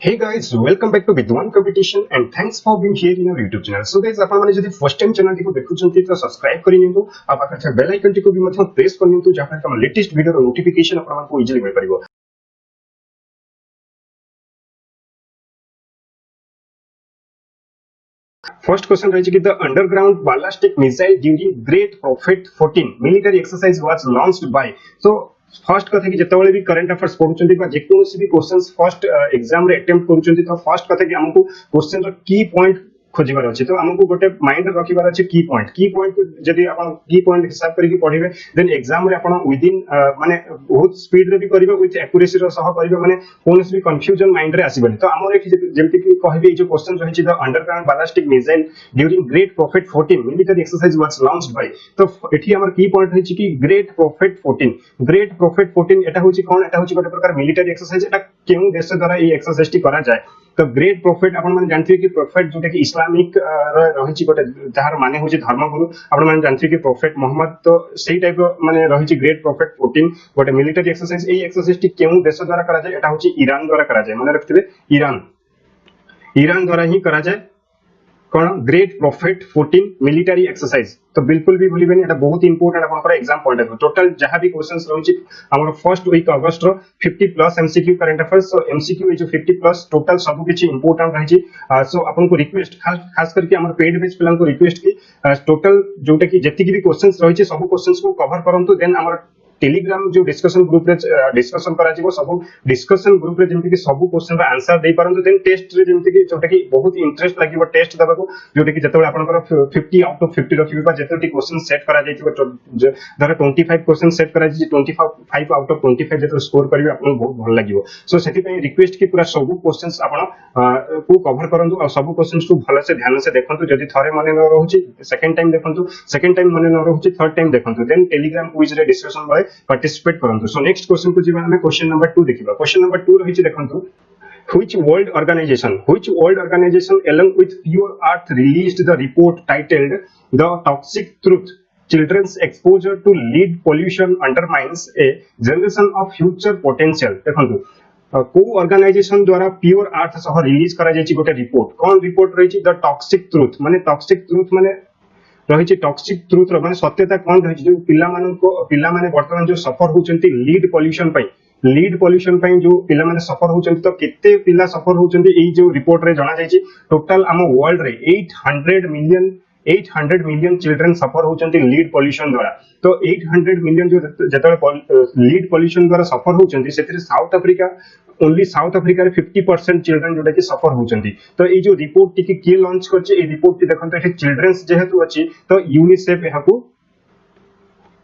Hey guys, welcome back to Vidwan Competition and thanks for being here in our YouTube channel. So guys, आपण माने जदि first time channel को देखुछंती तो subscribe करि नियंतु आ पाखर bell icon को भी मध्य प्रेस करि नियंतु जहा पर लेटेस्ट वीडियो रो नोटिफिकेशन आपण को इजीली मिल परिबो। First question रही कि the underground ballistic missile during Great Prophet 14 military exercise was launched by. So first कथा कि जेतेबेले भी करंट अफेयर्स पढुचंती बा जेकोसी भी क्वेश्चंस फर्स्ट एग्जाम रे अटेम्प्ट करूचंती तो फर्स्ट कथा कि हमको क्वेश्चन रो की पॉइंट खोजिबार अछि तो हमको गोटे माइंड रखिबार अछि की पॉइंट जदि आपण की पॉइंट हिसाब करिके पढिबे देन एग्जाम रे आपण विदिन माने बहुत स्पीड रे भी करिबे विथ एक्यूरेसी रो सह करिबे माने कोनस भी कंफ्यूजन माइंड रे आसीबनी तो हमर एठी जेमति कि कहबे जो क्वेश्चन रहिछि the underground ballistic missile during great profit 14 military exercise was launched by तो एठी हमर की पॉइंट रहिछि कि ग्रेट प्रॉफिट 14 एटा होछि कोन एटा होछि गोटे प्रकार मिलिटरी एक्सरसाइज एटा केउ देश द्वारा ए एक्सरसाइज टी करा जाय तो ग्रेट प्रॉफिट आपण माने जानथि कि प्रॉफिट जोटा कि इस्लामिक रहिछि गोटे जहार माने होछि धर्मगुरु आपण माने जानथि कि प्रॉफिट मोहम्मद तो सेही टाइप माने रहिछि ग्रेट प्रॉफिट 14 गोटे मिलिटरी एक्सरसाइज ए एक्सरसाइज टी केउ देश द्वारा करा जाय एटा होछि ईरान द्वारा करा जाय माने रखथिबे ईरान द्वारा ही करा जाय कोन ग्रेट प्रॉफिट 14 मिलिटरी एक्सरसाइज तो बिल्कुल भी भूलिबेनी एटा बहुत इंपोर्टेंट आपनकर एग्जाम पॉइंट है टोटल जहां भी क्वेश्चंस रहिछि हमर फर्स्ट वीक अगस्त रो 50 plus MCQ current affairs so MCQ जो 50 प्लस टोटल सब किछि इंपोर्टेंट रहिछि सो आपन को रिक्वेस्ट खास करके हमर पेड बेच प्लान को रिक्वेस्ट की टोटल जोटा कि जति भी क्वेश्चंस रहिछि सब क्वेश्चंस को कवर करंतु देन हमर टेलीग्राम जो डिस्कशन ग्रुप रे डिस्कशन करा जिवो सब डिस्कशन ग्रुप रे जेमति कि सब क्वेश्चन रा आंसर दे परंतु देन टेस्ट रे जेमति कि जोटा कि बहुत इंटरेस्ट लागिवो टेस्ट दबाको जोटा कि जतबे आपनकर 50 आउट ऑफ 50 रखिबे बा जतोटी क्वेश्चन सेट करा जाइथिबो धर 25 क्वेश्चन सेट करा जाइछि 25 आउट ऑफ 25 जतो स्कोर करिवे आपन बहुत भल लागिवो सो सेति पय रिक्वेस्ट कि पूरा सब क्वेश्चंस आपन को कवर करंतु और सब क्वेश्चंस को भल से ध्यान से देखंतु जदि थरे मने न रहउछि सेकंड टाइम देखंतु सेकंड टाइम मने न रहउछि थर्ड टाइम देखंतु देन टेलीग्राम क्विज रे डिस्कशन बय पार्टिसिपेट करंतु सो नेक्स्ट क्वेश्चन को जीवन में क्वेश्चन नंबर 2 देखिबा क्वेश्चन नंबर 2 रहिछि देखंतु which world organization along with pure earth released the report titled the toxic truth children's exposure to lead pollution undermines a generation of future potential देखंतु को organisation द्वारा pure अर्थ सह release करा जायछि गोटे रिपोर्ट कोन रिपोर्ट रहिछि द टॉक्सिक ट्रुथ माने रहिछि टॉक्सिक ट्रुथ रो माने सत्यता कोन रहिछि जो पिला माने वर्तमान जो सफर होचंती लीड पोल्यूशन पई जो पिला माने सफर होचंती तो केते पिला सफर होचंती एई जो रिपोर्ट रे जणा जायछि टोटल हम वर्ल्ड रे 800 मिलियन चिल्ड्रन सफर होचंती लीड पोल्यूशन द्वारा तो 800 मिलियन जो जतले लीड पोल्यूशन द्वारा सफर होचंती सेतिर साउथ अफ्रीका रे 50% चिल्ड्रन जोटा कि सफर होचंती तो ए जो रिपोर्ट टी के लॉन्च करछि ए रिपोर्ट टी देखंत एठी चिल्ड्रन्स जेहेतु अछि तो यूनिसेफ एहाकू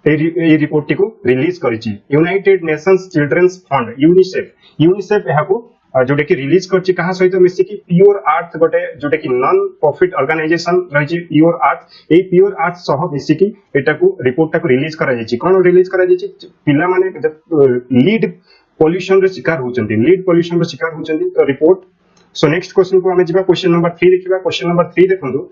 ए रिपोर्ट टी को रिलीज करिछि United Nations children's fund UNICEF एहाकू जोटा कि रिलीज करछि कहा सहित मिसी कि प्योर अर्थ गोटे जोटा कि नॉन प्रॉफिट ऑर्गेनाइजेशन रहिछि प्योर अर्थ सह मिसी कि एटा को रिपोर्ट टा को रिलीज करा जायछि कोन रिलीज करा जायछि पिला माने लीड पोल्यूशन रे शिकार होचंती तो रिपोर्ट सो नेक्स्ट क्वेश्चन को हमें जिबा क्वेश्चन नंबर 3 देखिबा क्वेश्चन नंबर 3 देखंतु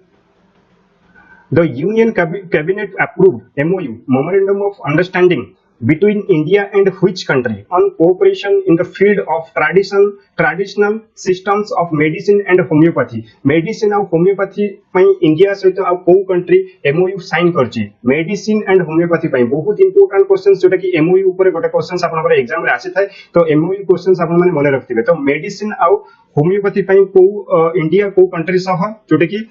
the union cabinet approved MOU memorandum of understanding between India and which country on cooperation in the field of traditional systems of medicine and homeopathy medicine और homeopathy पई India सहित आ को country MOU sign करछि medicine and homeopathy पई बहुत important questions जोटा कि MOU ऊपर गोटे क्वेश्चंस आपनकर एग्जाम रे आसी थाए तो MOU क्वेश्चंस आपन माने मने रखथिबे तो मेडिसिन आ होमियोपैथी पई को इंडिया को कंट्री सह जोटा कि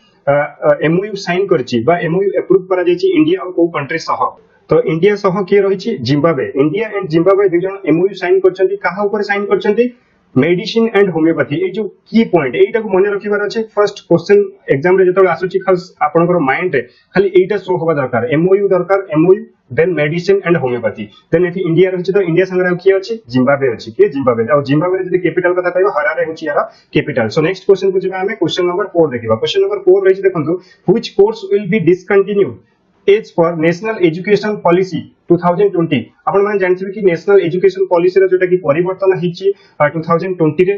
MOU साइन करछि बा MOU अप्रूव करा जायछि इंडिया और को कंट्री सह तो इंडिया सह के रहिछि जिम्बाब्वे इंडिया एंड जिम्बाब्वे दु जन MOU साइन करछंती काहा ऊपर साइन करछंती मेडिसिन एंड होमियोपैथी ए जो की पॉइंट एटा को मने रखिबार अछि फर्स्ट क्वेश्चन एग्जाम रे जतले आसुछि खास आपनकर माइंड रे खाली एटा शो होबा दरकार MOU then medicine and homeopathy then एठी इंडिया रहिछि तो इंडिया संगे की अछि जिम्बाब्वे अछि के जिम्बाब्वे और जिम्बाब्वे रे जदि कैपिटल कथा कहबा हरारे होछि यार कैपिटल सो नेक्स्ट क्वेश्चन को जेबा हमें क्वेश्चन नंबर 4 देखिबा क्वेश्चन नंबर 4 रहिछि देखंतु which course will be discontinued as for national education policy 2020 आपण माने जानथिबे कि नेशनल एजुकेशन पॉलिसी रे जोटा कि परिवर्तन हिची 2020 रे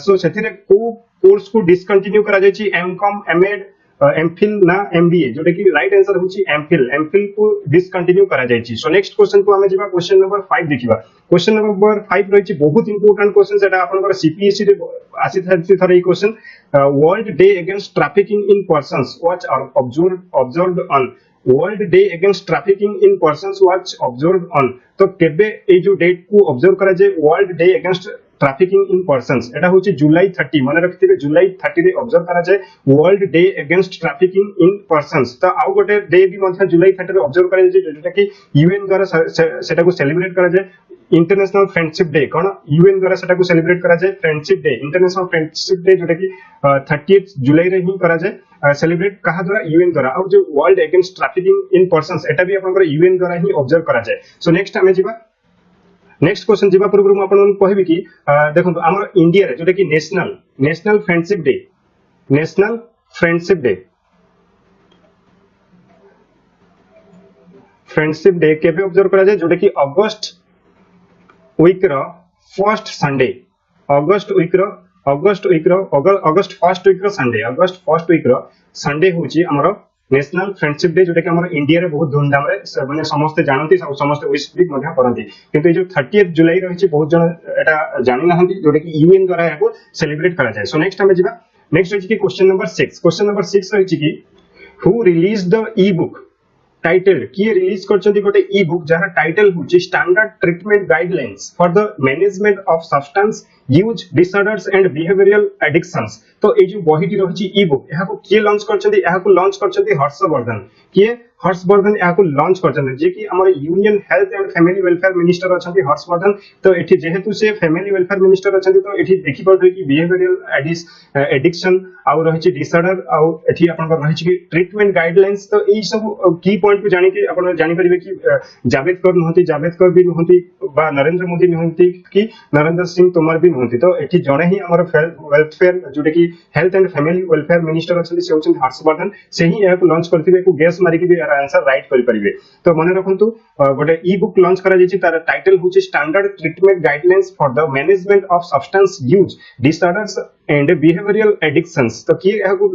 सो सेथिरे को कोर्स को डिसकंटिन्यू करा जायछि एमकॉम एमएड एमफिल ना एमबीए जोटा कि राइट आंसर होची एमफिल एमफिल को डिसकंटिन्यू करा जायछि सो नेक्स्ट क्वेश्चन को हमें जेबा क्वेश्चन नंबर 5 देखिबा क्वेश्चन नंबर 5 रहिछि बहुत इंपोर्टेंट क्वेश्चन सेटा आपनकर सीपीएससी रे आसी थरे ई question world day against trafficking in persons was observed on world day against trafficking in persons was observed on तो केबे ए जो डेट को ऑब्जर्व करा जाय world day against trafficking in persons एटा होची जुलाई 30 मन रखिथिबे जुलाई 30 रे ऑब्जर्व करा जाय world day against trafficking in persons तो आउ गोटे डे भी मध्ये जुलाई 30 रे ऑब्जर्व करा जाय जेटा कि यूएन द्वारा सेटा को सेलिब्रेट करा जाय इंटरनेशनल फ्रेंडशिप डे कोन यूएन द्वारा सेटा को सेलिब्रेट करा जाय friendship day international friendship day जोटा कि 30th जुलाई रे ही करा जाय सेलिब्रेट कहा द्वारा यूएन द्वारा और जो world against trafficking in persons एटा भी आपनकर यूएन द्वारा ही ऑब्जर्व करा जाय सो नेक्स्ट हमें जिबा नेक्स्ट क्वेश्चन जीवा पूर्व मु आपन कहबी कि देखंतु हमर इंडिया रे जोटा कि national friendship day national friendship day केबे ऑब्जर्व करा जाय जोटा कि अगस्त वीक रो फर्स्ट संडे अगस्त फर्स्ट वीक रो संडे होची हमर नेशनल फ्रेंडशिप डे जोटा कि हमर इंडिया रे बहुत धूमधाम रे माने समस्त जानती समस्त विश भी मध्य करंती किंतु जो 30th जुलाई रहिछि बहुत जन एटा जानि नाहंती जोटा कि यूएन द्वारा याको सेलिब्रेट करा जाय सो नेक्स्ट हमें जिबा नेक्स्ट होछि कि क्वेश्चन नंबर 6 रहिछि कि who release the ebook title किए रिलीज करछंती गोटे ई बुक जहां टाइटल होछि standard treatment guidelines for the management of substance use disorders and behavioural addictions तो ए जो बहिटी रहिछि ई बुक एहा को किए लॉन्च करछंती एहा को लॉन्च करछंती हर्षवर्धन किए हर्षवर्धन एहा को लॉन्च करछंती जे कि हमर union health and family welfare minister अछंती हर्षवर्धन तो एठी जेहेतु से फैमिली वेलफेयर मिनिस्टर अछंती तो एठी देखि पड़ै कि बिहेवियरल एडिक्शन आउ रहिछि डिसऑर्डर आउ एठी आपनकर रहिछि कि ट्रीटमेंट गाइडलाइंस तो एई सब की पॉइंट को जानि कि आपन जानि परिबे कि जावेदकर भी नहंती बा नरेंद्र मोदी नहंती कि नरेंद्र सिंह तोमर भी नहंती तो एठी जणे ही हमर वेलफेयर जोटे कि health and family welfare minister अछंती से होछन हर्षवर्धन से ही एप लॉन्च करथिबे को गेस मारि कि आंसर राइट करि परिबे तो मने रखंतु गोटे ई बुक लॉन्च करा जेछि तार टाइटल होछि standard treatment guidelines for the management of substance use disorders and behavioural addictions तो कि एहाको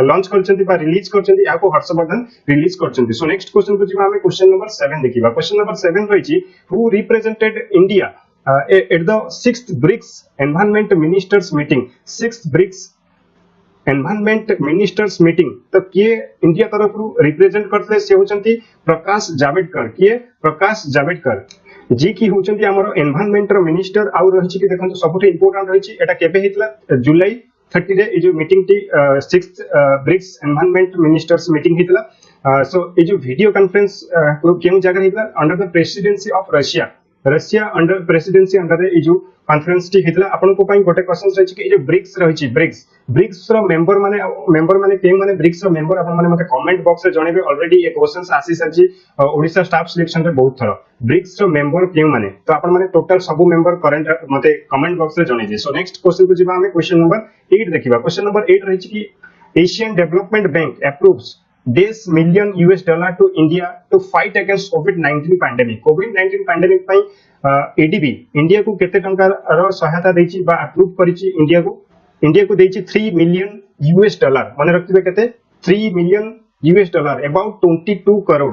लॉन्च करछंती बा रिलीज करछंती एहाको हर्षवर्धन रिलीज करछंती सो नेक्स्ट क्वेश्चन को जिबा हमें क्वेश्चन नंबर 7 देखिबा क्वेश्चन नंबर 7 रहिछि who represented India at the 6th BRICS environment ministers meeting 6th BRICS environment ministers meeting तो किए इंडिया तरफ रिप्रेजेंट करते से होचंती प्रकाश जावड़ेकर जी की होचंती हमर एनवायरनमेंट रो मिनिस्टर आ रहिछि कि देखंतु सबसे इंपोर्टेंट रहिछि एटा केबे हितला जुलाई 30 रे ए जो मीटिंग टी 6th BRICS environment ministers meeting हितला सो ए जो वीडियो कॉन्फ्रेंस केउ जगह हितला under the presidency of Russia under presidency under ए जो कॉन्फ्रेंस टी हितला आपन को पई गोटे क्वेश्चन रहिछि कि ए जो ब्रिक्स रहिछि ब्रिक्स रो मेंबर माने केउ माने ब्रिक्स रो मेंबर आपन माने मते कमेंट बॉक्स रे जणेबे ऑलरेडी ए क्वेश्चंस आसी सरछि ओडिसा स्टाफ सिलेक्शन रे बहुत थरो ब्रिक्स रो मेंबर केउ माने तो आपन माने टोटल सब मेंबर करंट मते कमेंट बॉक्स रे जणै जे सो नेक्स्ट क्वेश्चन को जिबा हमें क्वेश्चन नंबर 8 देखिबा क्वेश्चन नंबर 8 रहिछि कि Asian development bank approves $10 million to India to fight against COVID-19 pandemic. COVID-19 pandemic pi ADB India को केते टंका रो सहायता देछि बा अप्रूव करिछि इंडिया को देछि $3 million माने रखिबे केते $3 million अबाउट 22 करोड़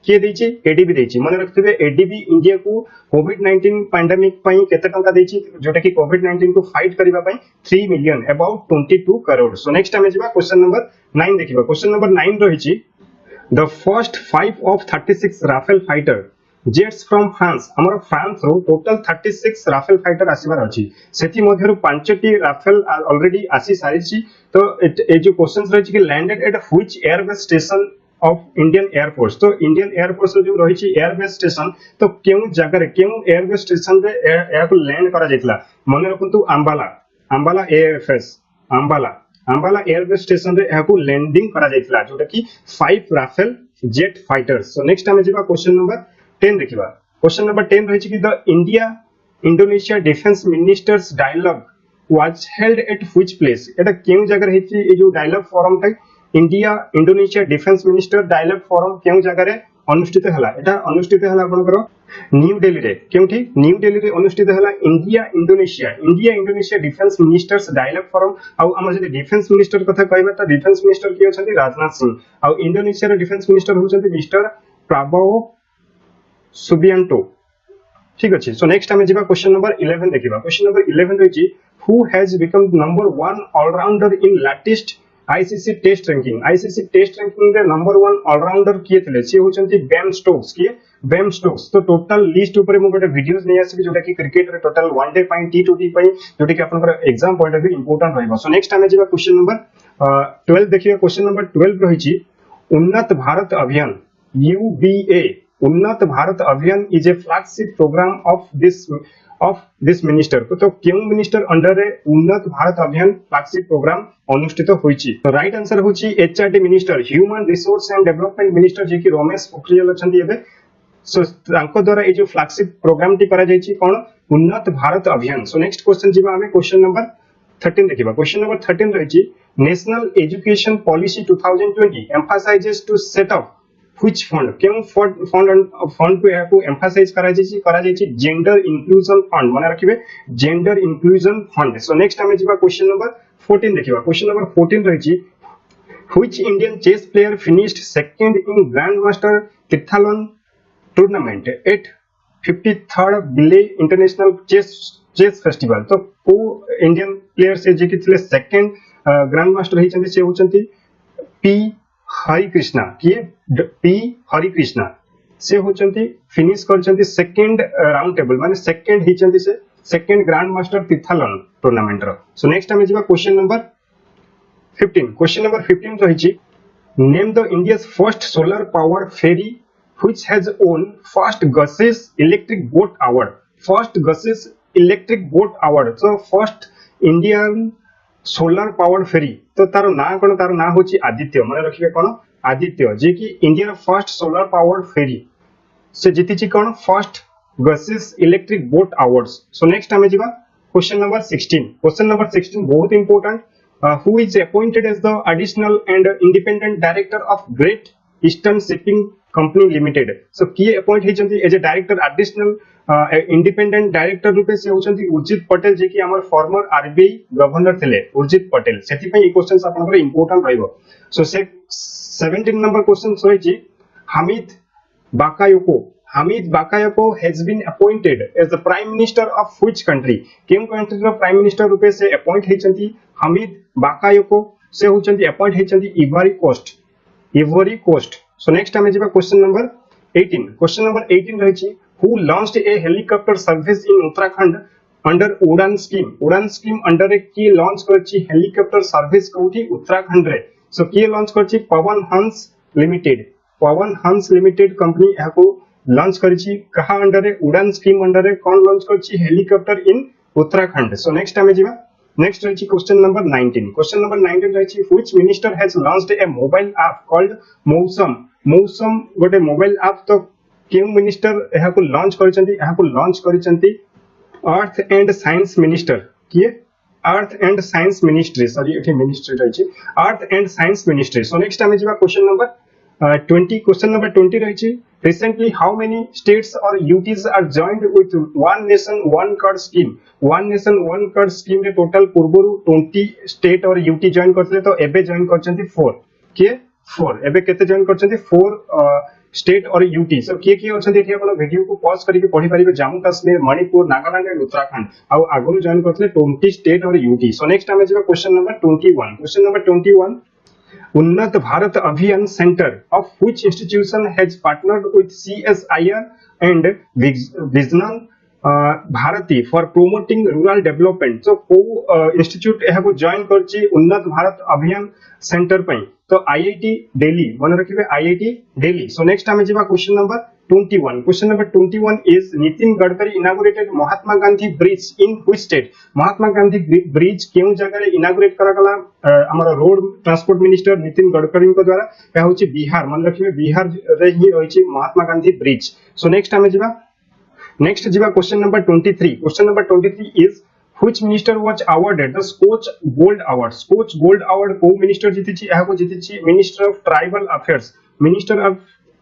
के देछि एडीबी देछि माने रखिबे एडीबी इंडिया को कोविड-19 पैंडेमिक पई केते टंका देछि जोटा कि कोविड-19 को फाइट करिबा पई 3 million about 22 crore so next time जिबा क्वेश्चन नंबर 9 देखिबा क्वेश्चन नंबर 9 रहिछि the first 5 of 36 Rafale fighter jets from France हमर फ्रांस रो टोटल 36 राफेल फाइटर आसीबार अछि सेति मध्यरु 5टी राफेल ऑलरेडी आसी सारिछि तो ए जो क्वेश्चंस रहिछि कि landed at which airbase station of Indian air force तो इंडियन एयरफोर्स जो रही एयरबेस स्टेशन तो केउ जगह रे केउ एयरबेस स्टेशन रे या को लैंड करा जायतला मने रखंतु Ambala AFS Ambala airbase station रे या को लैंडिंग करा जायतला जोटा कि 5 Rafale jet fighters so next time जिबा क्वेश्चन नंबर 10 देखिबा क्वेश्चन नंबर 10 रही कि the India Indonesia defence ministers dialogue was held at which place एटा केउ जगह रही ए जो डायलॉग फोरम टा India Indonesia defence minister dialogue forum केउ जगह रे अनुष्ठित हला एटा अनुष्ठित हला आपनकर न्यू दिल्ली रे केउठी न्यू दिल्ली रे अनुष्ठित हला India Indonesia defence ministers dialogue forum आ हमर जे डिफेंस मिनिस्टर कथा कहबा त डिफेंस मिनिस्टर के अछंती राजनाथ सिंह आ इंडोनेशिया रे डिफेंस मिनिस्टर होचंती मिस्टर प्राबोवो सुबियांटो ठीक अछि सो नेक्स्ट हमें जिबा क्वेश्चन नंबर 11 देखिबा क्वेश्चन नंबर 11 रहिछि who has become number 1 allrounder in latest ICC test ranking रे नंबर 1 ऑलराउंडर किए थिले से होचंती बेम स्टोक्स तो टोटल लिस्ट ऊपर मु गोटे वीडियोस नै आसी जोटा कि क्रिकेट रे टोटल वनडे पई टी20 पई जोटा कि आपनकर exam point of view important रहबो सो नेक्स्ट हमें जिबा क्वेश्चन नंबर 12 देखिबा क्वेश्चन नंबर 12 रहिछि उन्नत भारत अभियान UBA Unnat Bharat Abhiyan is a flagship programme of this minister तो क्यों मिनिस्टर अंडर रे उन्नत भारत अभियान फ्लैगशिप प्रोग्राम अनुष्ठित होईची तो राइट आंसर होची HRD minister human resource and development minister जे कि रमेश पोखरियाल अछंती एबे सो तांको द्वारा ए जो फ्लैगशिप प्रोग्राम टी करा जाईची कोन उन्नत भारत अभियान सो नेक्स्ट क्वेश्चन जिबा हमें क्वेश्चन नंबर 13 देखिबा क्वेश्चन नंबर 13 रहिची national education policy 2020 emphasises to set up which fund क्यों फंड को यहाँ को एम्फसाइज करा जायछि जेंडर इंक्लूजन फंड माने रखिबे gender inclusion fund so next हमें जिबा क्वेश्चन नंबर 14 देखिबा क्वेश्चन नंबर 14 रहिछि which Indian chess player finished second in Grandmaster Tirthalan tournament at 53rd Bilay International Chess Festival तो को इंडियन प्लेयर से जे कि थिले सेकंड ग्रैंड मास्टर ही चंदी से होचंती पी हरिकृष्णा किए पी हरिकृष्णा से होचंती फिनिश करचंती सेकंड राउंड टेबल माने सेकंड ही चंदी से सेकंड ग्रैंड मास्टर तीर्थालन टूर्नामेंट रो सो नेक्स्ट हमें जिबा क्वेश्चन नंबर 15 रहिछि name the India's first solar power ferry which has won first Gus's electric boat award so first Indian solar power ferry तो तार ना कोन तार ना होची आदित्य माने रखिबे कोन आदित्य जे कि India first solar power ferry से जीतिची कोन first Gussies electric boat awards so next हमें जिबा क्वेश्चन नंबर 16 बहुत important who is appointed as the additional and independent director of Great Eastern Shipping Company Limited so किए appoint हिचंती as a director additional independent director रूपे से होचंती उर्जित पटेल जे कि हमर फॉर्मर आरबीआई गवर्नर थिले उर्जित पटेल सेति पई ई क्वेश्चंस आपनकर इंपोर्टेंट रहइबो सो 17 नंबर क्वेश्चन होइची Hamid Bakayoko has been appointed as the prime minister of which country केम कंट्री रो प्राइम मिनिस्टर रूपे से अपॉइंट हिचंती हामिद बाकायोको से होचंती अपॉइंट हिचंती इवरी कोस्ट सो नेक्स्ट हमें जिबा क्वेश्चन नंबर 18 रहिची who launched a helicopter service in Uttarakhand under Udan scheme under a की लॉन्च करची हेलीकॉप्टर सर्विस कोठी उत्तराखंड रे सो की लॉन्च करची पवन हंस लिमिटेड कंपनी याको लॉन्च करची कहा अंडर रे उड़ान स्कीम अंडर रे कोन लॉन्च करची helicopter in Uttarakhand so next हमें जिबा नेक्स्ट रहिची क्वेश्चन नंबर 19 रहिची which minister has launched a mobile app called मौसम गोटे मोबाइल ऐप तो केउ मिनिस्टर यहा को लॉन्च करिसंती अर्थ एंड साइंस मिनिस्टर किए earth and science ministry sorry एठी मिनिस्ट्री रहिछि earth and science ministry so next हमें जिबा क्वेश्चन नंबर 20 रहिछि रिसेंटली हाउ मेनी स्टेट्स और UTs are joined with one nation one card scheme रे total पूर्वरु 20 state और यूटी जॉइन करथले तो एबे जॉइन करचंती 4 एबे केते जॉइन करचंती 4 स्टेट और यूटी सो किए अछंती एठी आपण वीडियो को पॉज करके पढी परिबे जम्मू कश्मीर मणिपुर नागालैंड एंड उत्तराखंड आ आगुरु जॉइन करथले 20 स्टेट और यूटी सो नेक्स्ट हमें जिबा question number 21 Unnat Bharat Abhiyan centre of which institution has partnered with CSIR and Vijnana Bharati for promoting rural development so को इंस्टीट्यूट यहा को जॉइन करची उन्नत भारत अभियान सेंटर पई तो IIT दिल्ली मन रखिबे IIT दिल्ली सो नेक्स्ट हमें जिबा question number 21 is Nitin Gadkari inaugurated Mahatma Gandhi bridge in which state Mahatma Gandhi bridge केउ जगह रे इनागुरेट करा गला हमर road transport minister Nitin Gadkari को द्वारा या होची बिहार मन रखिबे बिहार रे ही रहिची महात्मा गांधी ब्रिज सो नेक्स्ट हमें जिबा question number 23 is which minister was awarded the Scotch Gold Award को मिनिस्टर जीतिची यहा को जीतिची minister of tribal affairs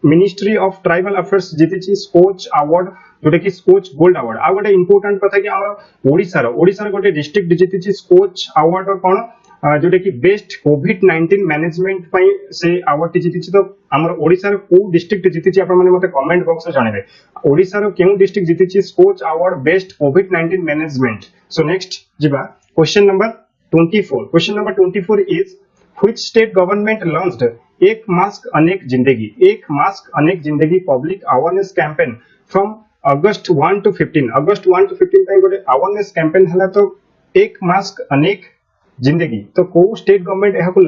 ministry of tribal affairs जीतिची स्कोच अवार्ड जोटा कि स्कोच गोल्ड अवार्ड आ गोटे इंपोर्टेंट कथा कि हमर ओडिसा गोटे डिस्ट्रिक्ट जीतिची स्कोच अवार्ड कोन जोटा कि बेस्ट कोविड-19 मैनेजमेंट पई से अवार्ड जीतिची। तो हमर ओडिसा रो को डिस्ट्रिक्ट जीतिची आपण माने मते कमेंट बॉक्स रे जणाबे ओडिसा रो केउ डिस्ट्रिक्ट जीतिची स्कोच अवार्ड बेस्ट कोविड-19 मैनेजमेंट। सो नेक्स्ट जिबा question number 24। Question number 24 is which state government launched एक मास्क अनेक जिंदगी public awareness campaign from August 1 to 15 August 1 to 15 पे गोटे अवेयरनेस कैंपेन हला। तो एक मास्क अनेक जिंदगी तो को स्टेट गवर्नमेंट यहां को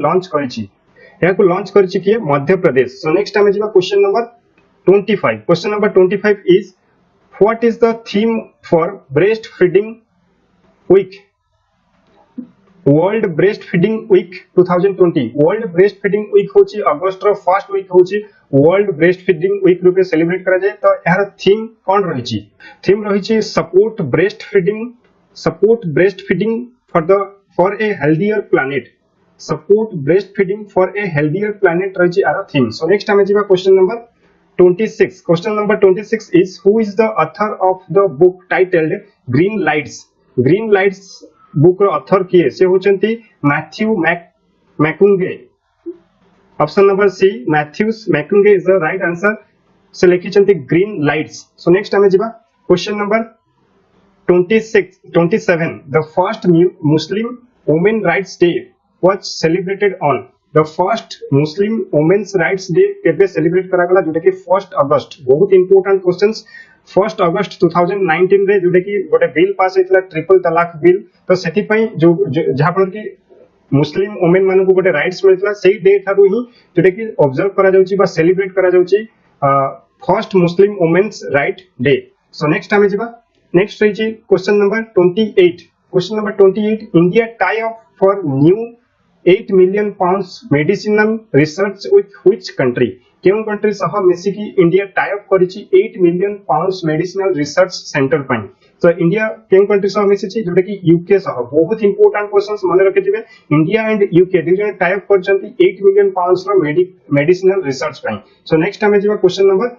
लॉन्च करछि कि मध्य प्रदेश। सो नेक्स्ट हमें जिबा question number 25। Question number 25 is what is the theme for breast feeding week world breast feeding week 2020। World breast feeding week होची अगस्त रो फर्स्ट वीक होची वर्ल्ड ब्रेस्ट फीडिंग वीक रूपे सेलिब्रेट करा जाय। तो यार थीम कोन रहिची? थीम रहिची support breast feeding for a healthier planet. Support breast feeding for a healthier planet रहिची यार थीम। सो नेक्स्ट हमें जिबा question number 26। Question number 26 is who is the author of the book titled Green Lights book रो author किए से होचंती Matthew McConaughey. Option number C Matthews McConaughey is the right answer. से लिखिचंती Green Lights. So next हमें जिबा question number 27 the first Muslim women rights day was celebrated on. The first Muslim women's rights day केबे celebrate करा गला जोटा कि 1 अगस्त। बहुत इंपोर्टेंट क्वेश्चंस 1 अगस्त 2019 रे जोटा कि गोटे बिल पास हेतला ट्रिपल तलाक बिल। तो सेति पई जो जहा पर कि मुस्लिम वुमेन मानकु गोटे राइट्स मिलतला सेही डे थारु ही जोटा कि ऑब्जर्व करा जाउची बा सेलिब्रेट करा जाउची first Muslim women's right day. So next हमें जिबा नेक्स्ट रही question number 28। Question number 28 India tie up for new 8 million pounds medicinal research with which country. केउ कंट्री सह मिसी की इंडिया टाई अप करिछि 8 million pounds medicinal research centre पई। तो इंडिया केउ कंट्री सह मिसी छि जोटा कि यूके सह। बहुत इंपोर्टेंट क्वेश्चंस मन रखि दिबे इंडिया एंड यूके डिजन टाई अप करछंती 8 मिलियन पाउंड्स रो मेडिसिनल रिसर्च पई। सो नेक्स्ट हमें जिबा question number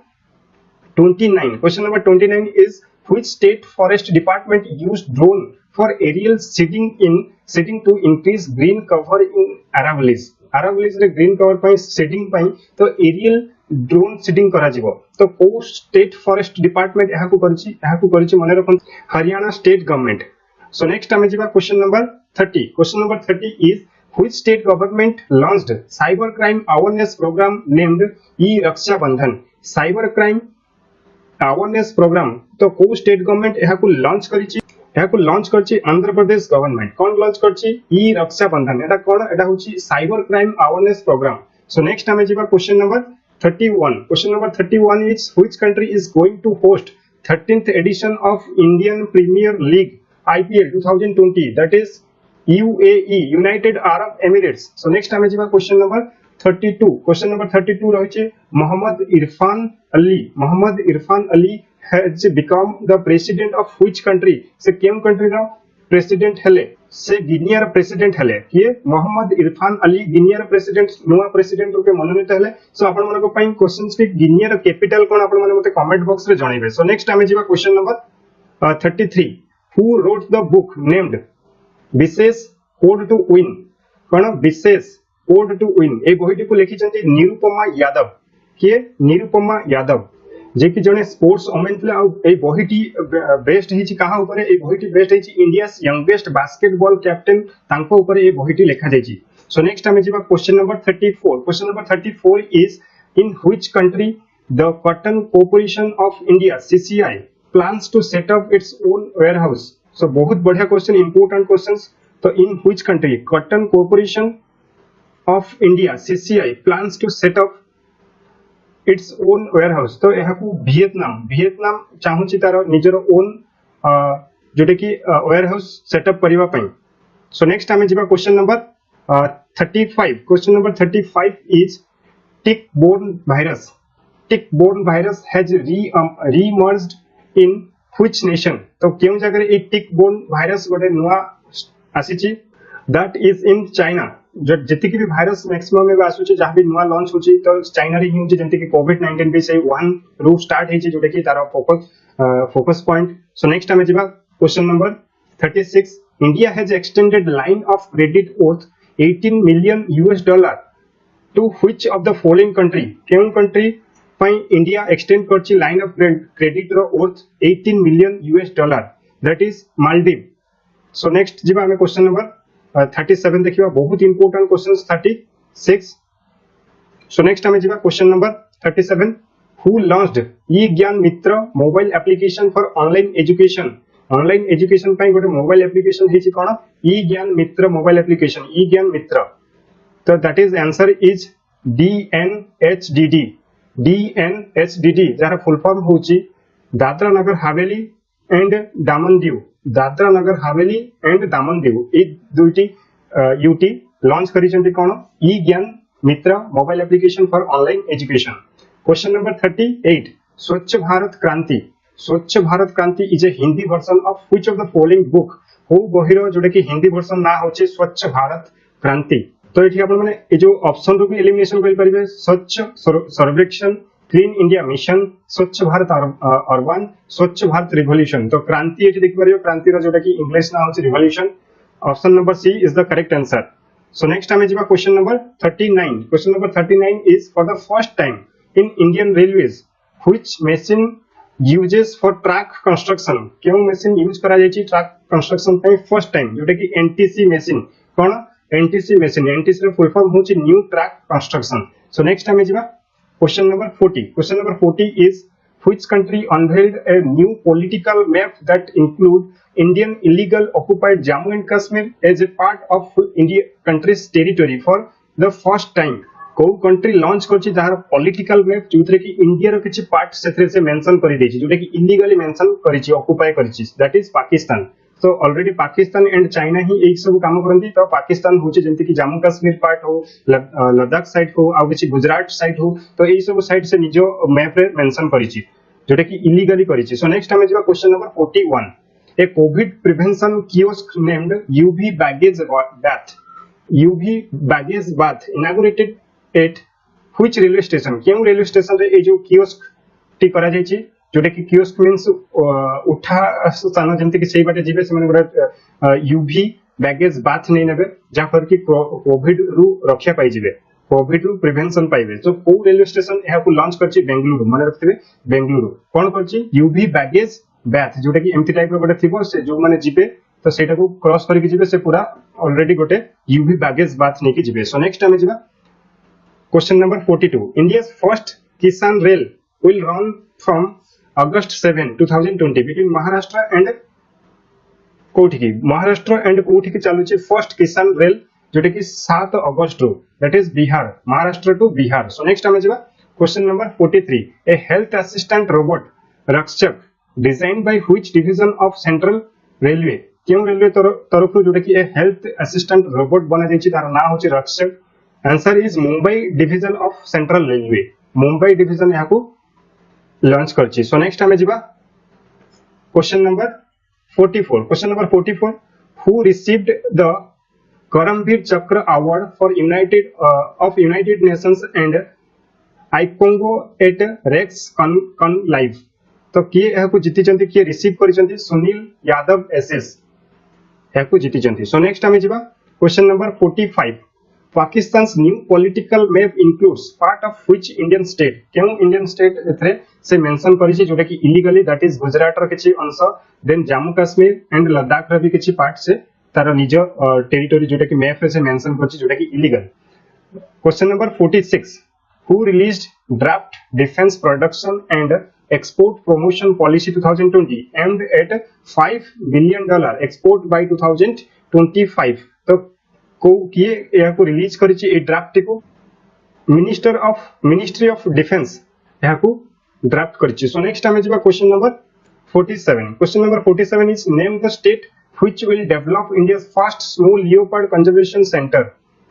29। Question number 29 is which state forest department used drone for aerial seeding to increase green cover in Aravallis रे green cover पई seeding पई तो aerial drone seeding करा जिवो। तो को state forest department यहा को करछि मने रखन हरियाणा स्टेट गवर्नमेंट। सो नेक्स्ट हमें जिबा question number 30। Question number 30 is which state government launched cyber crime awareness program named e-रक्षा बंधन। साइबर क्राइम अवेयरनेस प्रोग्राम तो को स्टेट गवर्नमेंट यहा को लॉन्च करछि आंध्र प्रदेश गवर्नमेंट। कोन लॉन्च करछि ई रक्षा बंधन। एटा कोन एटा होछि cyber crime awareness programme. So next हमें जिबा question number 31। Question number 31 is which country is going to host 13th edition of Indian premier league IPL 2020 that is UAE United Arab Emirates. So next हमें जिबा question number 32। Question number 32 रहिছে Mohammad Irfan Ali has become the president of which country. से केम country रो president हेले से Guinea रो president हेले किए Mohammad Irfan Ali Guinea रो president नुवा president रूपे मनोनीत हेले। सो आपण मानको पई क्वेश्चंस के गिनिया रो कैपिटल कोन आपण माने मते कमेंट बॉक्स रे जणाइबे। सो नेक्स्ट हमें जिबा question number 33 who wrote the book named Vishesh code to win. कोन विशेष कोड टू विन ए बहिटी को लिखिचंती निरुपमा यादव। किए निरुपमा यादव जे कि जने स्पोर्ट्स वुमेन थे। ए बहिटी बेस्ट हिची कहा ऊपर ए बहिटी बेस्ट हिची इंडिया यंगेस्ट बास्केटबॉल कैप्टन तांको ऊपर ए बहिटी लिखा जायछि। सो नेक्स्ट हमें जिबा question number 34। Question number 34 is in which country the cotton corporation of India CCI plans to set up its own warehouse. So बहुत बढ़िया क्वेश्चन इंपोर्टेंट क्वेश्चंस। तो in which country cotton corporation of India CCI plans to set up its own warehouse। तो यहा को Vietnam चाहूची तार निजर own Jote कि warehouse setup करिवा पई। सो नेक्स्ट हमें जिबा question number 35। Question number 35 is tick-borne virus has re-emerged in which nation। तो केउ जगह ए tick-borne virus गोटे नुवा आसीची दैट इज इन चाइना। जति भी भाइरस मैक्सिमम में आसुचे जहाँ भी नुआ लॉन्च होची तो चाइना रे हिउची जेंति कि कोविड-19 भी से वन रू स्टार्ट हेची जोटा कि तार फोकस पॉइंट। सो नेक्स्ट हमें जिबा question number 36 India has extended line of credit worth 18 million US dollar to which of the following country केउन कंट्री पई इंडिया एक्सटेंड करची लाइन ऑफ क्रेडिट रो worth 18 million US dollar that is Maldives. So next जिबा हमें question number 37 देखिबा बहुत important questions 36। सो next हमें जिबा question number 37 who launched e Gyan Mitra mobile application for online education पई गोटे मोबाइल एप्लीकेशन हेची कोन e Gyan Mitra mobile application ई ज्ञान मित्र। तो that is answer is DNHDD जार फुल फॉर्म होची दादरा नगर हवेली एंड दामन दीव ए दुईटी यूटी लॉन्च करिसेंती कोन e Gyan Mitra mobile application for online education. Question number 38 Swachh Bharat Kranti is a Hindi version of which of the following book हो बहिरो जोटा कि हिंदी वर्जन ना होचे स्वच्छ भारत क्रांति। तो एठी आपण माने ए जो ऑप्शन रो भी एलिमिनेशन करि परिबे स्वच्छ सर्वेक्षण क्लीन इंडिया मिशन स्वच्छ भारत अर्बन स्वच्छ भारत रिवोल्यूशन। तो क्रांति एठी देखि परियो क्रांति रो जोटा कि इंग्लिश ना होचे revolution. Option number C is the correct answer. So next हमें जिबा question number 39 question number 39 is for the first time in Indian railways which machine uses for track construction केउ मशीन यूज करा जायछि track construction पे first time जोटा कि NTC machine कोन NTC रो फुल फॉर्म होछि new track construction. So next हमें जिबा question number 40 is which country unveiled a new political map that include Indian illegal occupied Jammu and Kashmir as a part of India country's territory for the first time। को country launch करछि जहार political map जोथरे कि India रो किछि part सेथरे से mention करि दैछि जोटा कि इलीगली मेंशन करिछि ऑक्युपाई करिछि दैट इज पाकिस्तान। तो ऑलरेडी पाकिस्तान एंड चाइना ही एक सब काम करंती। तो पाकिस्तान होचे जेंति कि जम्मू कश्मीर पार्ट हो लद्दाख साइड हो आ किछि गुजरात साइड हो तो एई सब साइड से निजो मैप रे मेंशन करिछि जोटा कि इलीगली करिछि। सो नेक्स्ट हमें जिबा question number 41 A Covid prevention kiosk named UV baggage bath inaugurated at which railway station केउ रेलवे स्टेशन रे ए जो कियोस्क टी करा जायछि जोटा कि कियोस्क मींस उठा स्थान जेंति कि सेही बाटे जिबे से माने गोटा यूवी बैगेज बाथ नै नेबे जा पर कि कोविड रु रक्षा पाई जिबे कोविड रु प्रिवेंशन पाइबे। तो को रेलवे स्टेशन एहा को लॉन्च करछि बेंगलुरु माने रखथिबे बेंगलुरु कोन करछि यूवी बैगेज बाथ जोटा कि एमती टाइप रो गोटे थिबो से जो माने जिबे तो सेटा को क्रॉस करके जिबे से पूरा ऑलरेडी गोटे यूवी बैगेज बाथ नै कि जिबे। सो नेक्स्ट टाइम जिबा question number 42 India's first Kisan Rail will run from August 7, 2020 between Maharashtra and कोठी की महाराष्ट्र एंड कोठी की चालू छे फर्स्ट किसान रेल जोटा कि 7 अगस्त रो that is Bihar Maharashtra to Bihar. So next हमें जिबा question number 43 a health assistant robot Rakshak designed by which division of central railway केउ रेलवे तरफ जोटा कि ए हेल्थ असिस्टेंट रोबोट बना जायछि तार नाम होछि Rakshak. Answer is Mumbai division of central railway Mumbai division यहाँ को लॉन्च करछि। सो नेक्स्ट हमें जिबा question number 44 who received the Karmaveer Chakra award for United Nations and iCONGO at REX conclave. तो किए यहाँ को जीति चंती किए रिसीव करिसंती सुनील यादव एसएस यहाँ को जीति चंती। सो नेक्स्ट हमें जिबा question number 45 Pakistan's new political map includes part of which Indian state केउ इंडियन स्टेट एथरे से मेंशन करिछि जोटा कि इलीगली दैट इज गुजरात रो किछि अंश देन जम्मू कश्मीर एंड लद्दाख रो भी किछि पार्ट से तार निज टेरिटरी जोटा कि मैप रे से मेंशन करछि जोटा कि illegal. Question number 46 who released draft defence production and export promotion policy 2020 aimed at $5 billion export by 2025। तो को किए या को रिलीज करिछि ए ड्राफ्ट को मिनिस्ट्री ऑफ डिफेंस या को ड्राफ्ट करिछि। सो नेक्स्ट हमें जिबा question number 47 is name the state which will develop India's first snow leopard conservation centre.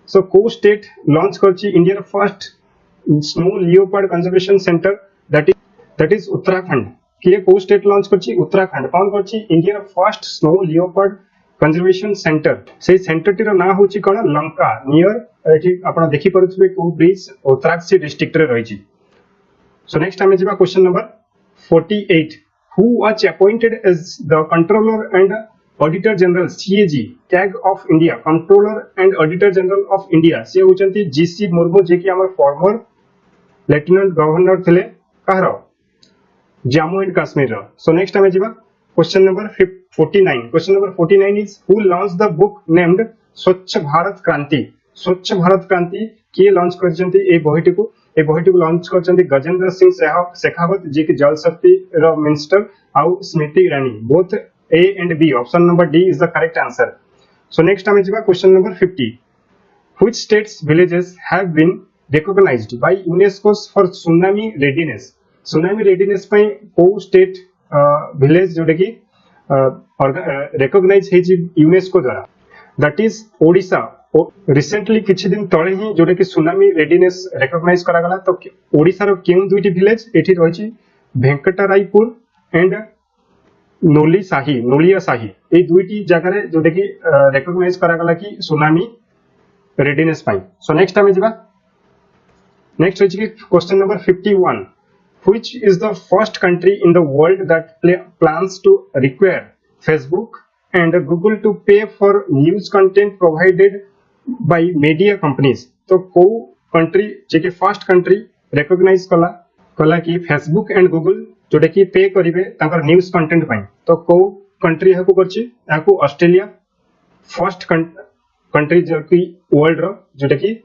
So को स्टेट लॉन्च करिछि India first snow leopard conservation centre that is Uttarakhand. किए को state launch करिछि उत्तराखंड कौन करिछि India first snow leopard conservation centre से centre टीर ना होची कोन लंका नियर एठी आपण देखि परथबे को ब्रिज उत्तराखंड डिस्ट्रिक्ट रे रहिछि। सो नेक्स्ट आमे जिबा question number 48 who was appointed as the controller and auditor general CAG tag of India controller and auditor general of India से होचंती जीसी मुर्मू जे कि हमर फॉर्मर लेफ्टिनेंट गवर्नर थिले कहरो जम्मू एंड कश्मीर रो। सो नेक्स्ट आमे जिबा question number 49 question number 49 is who launch the book named Swachh Bharat क्रांति। स्वच्छ भारत क्रांति किए लॉन्च करचंती ए बहिटी को लॉन्च करचंती गजेंद्र सिंह शेखावत जे कि जल शक्ति रो मिनिस्टर आउ Smriti Irani both A and B option number D is the correct answer. So next आमे जिबा question number 50 which states villages have been recognized by UNESCO for tsunami readiness। tsunami readiness पई को स्टेट विलेज जोटे कि recognise है UNESCO द्वारा that is Odisha. Recently किछि दिन तळे ही जोटे कि सुनामी रेडीनेस रिकॉग्नाइज करा गला। तो ओडिसा रो केउ दुईटी विलेज एठी रहिछि भेंकटरायपुर एंड नोलिया साही ए दुईटी जगह रे जोटे कि रिकॉग्नाइज करा गला कि सुनामी रेडीनेस पई। सो नेक्स्ट टाइम जिबा नेक्स्ट है कि question number 51 which is the first country in the world that plans to require Facebook and Google to pay for news content provided by media companies। तो को country जे के first country recognise कला कि Facebook and Google Jote कि पे करिवे तांकर news content पई। तो को कंट्री हकु करछि याकु ऑस्ट्रेलिया फर्स्ट कंट्री जो कि वर्ल्ड रो जोटे कि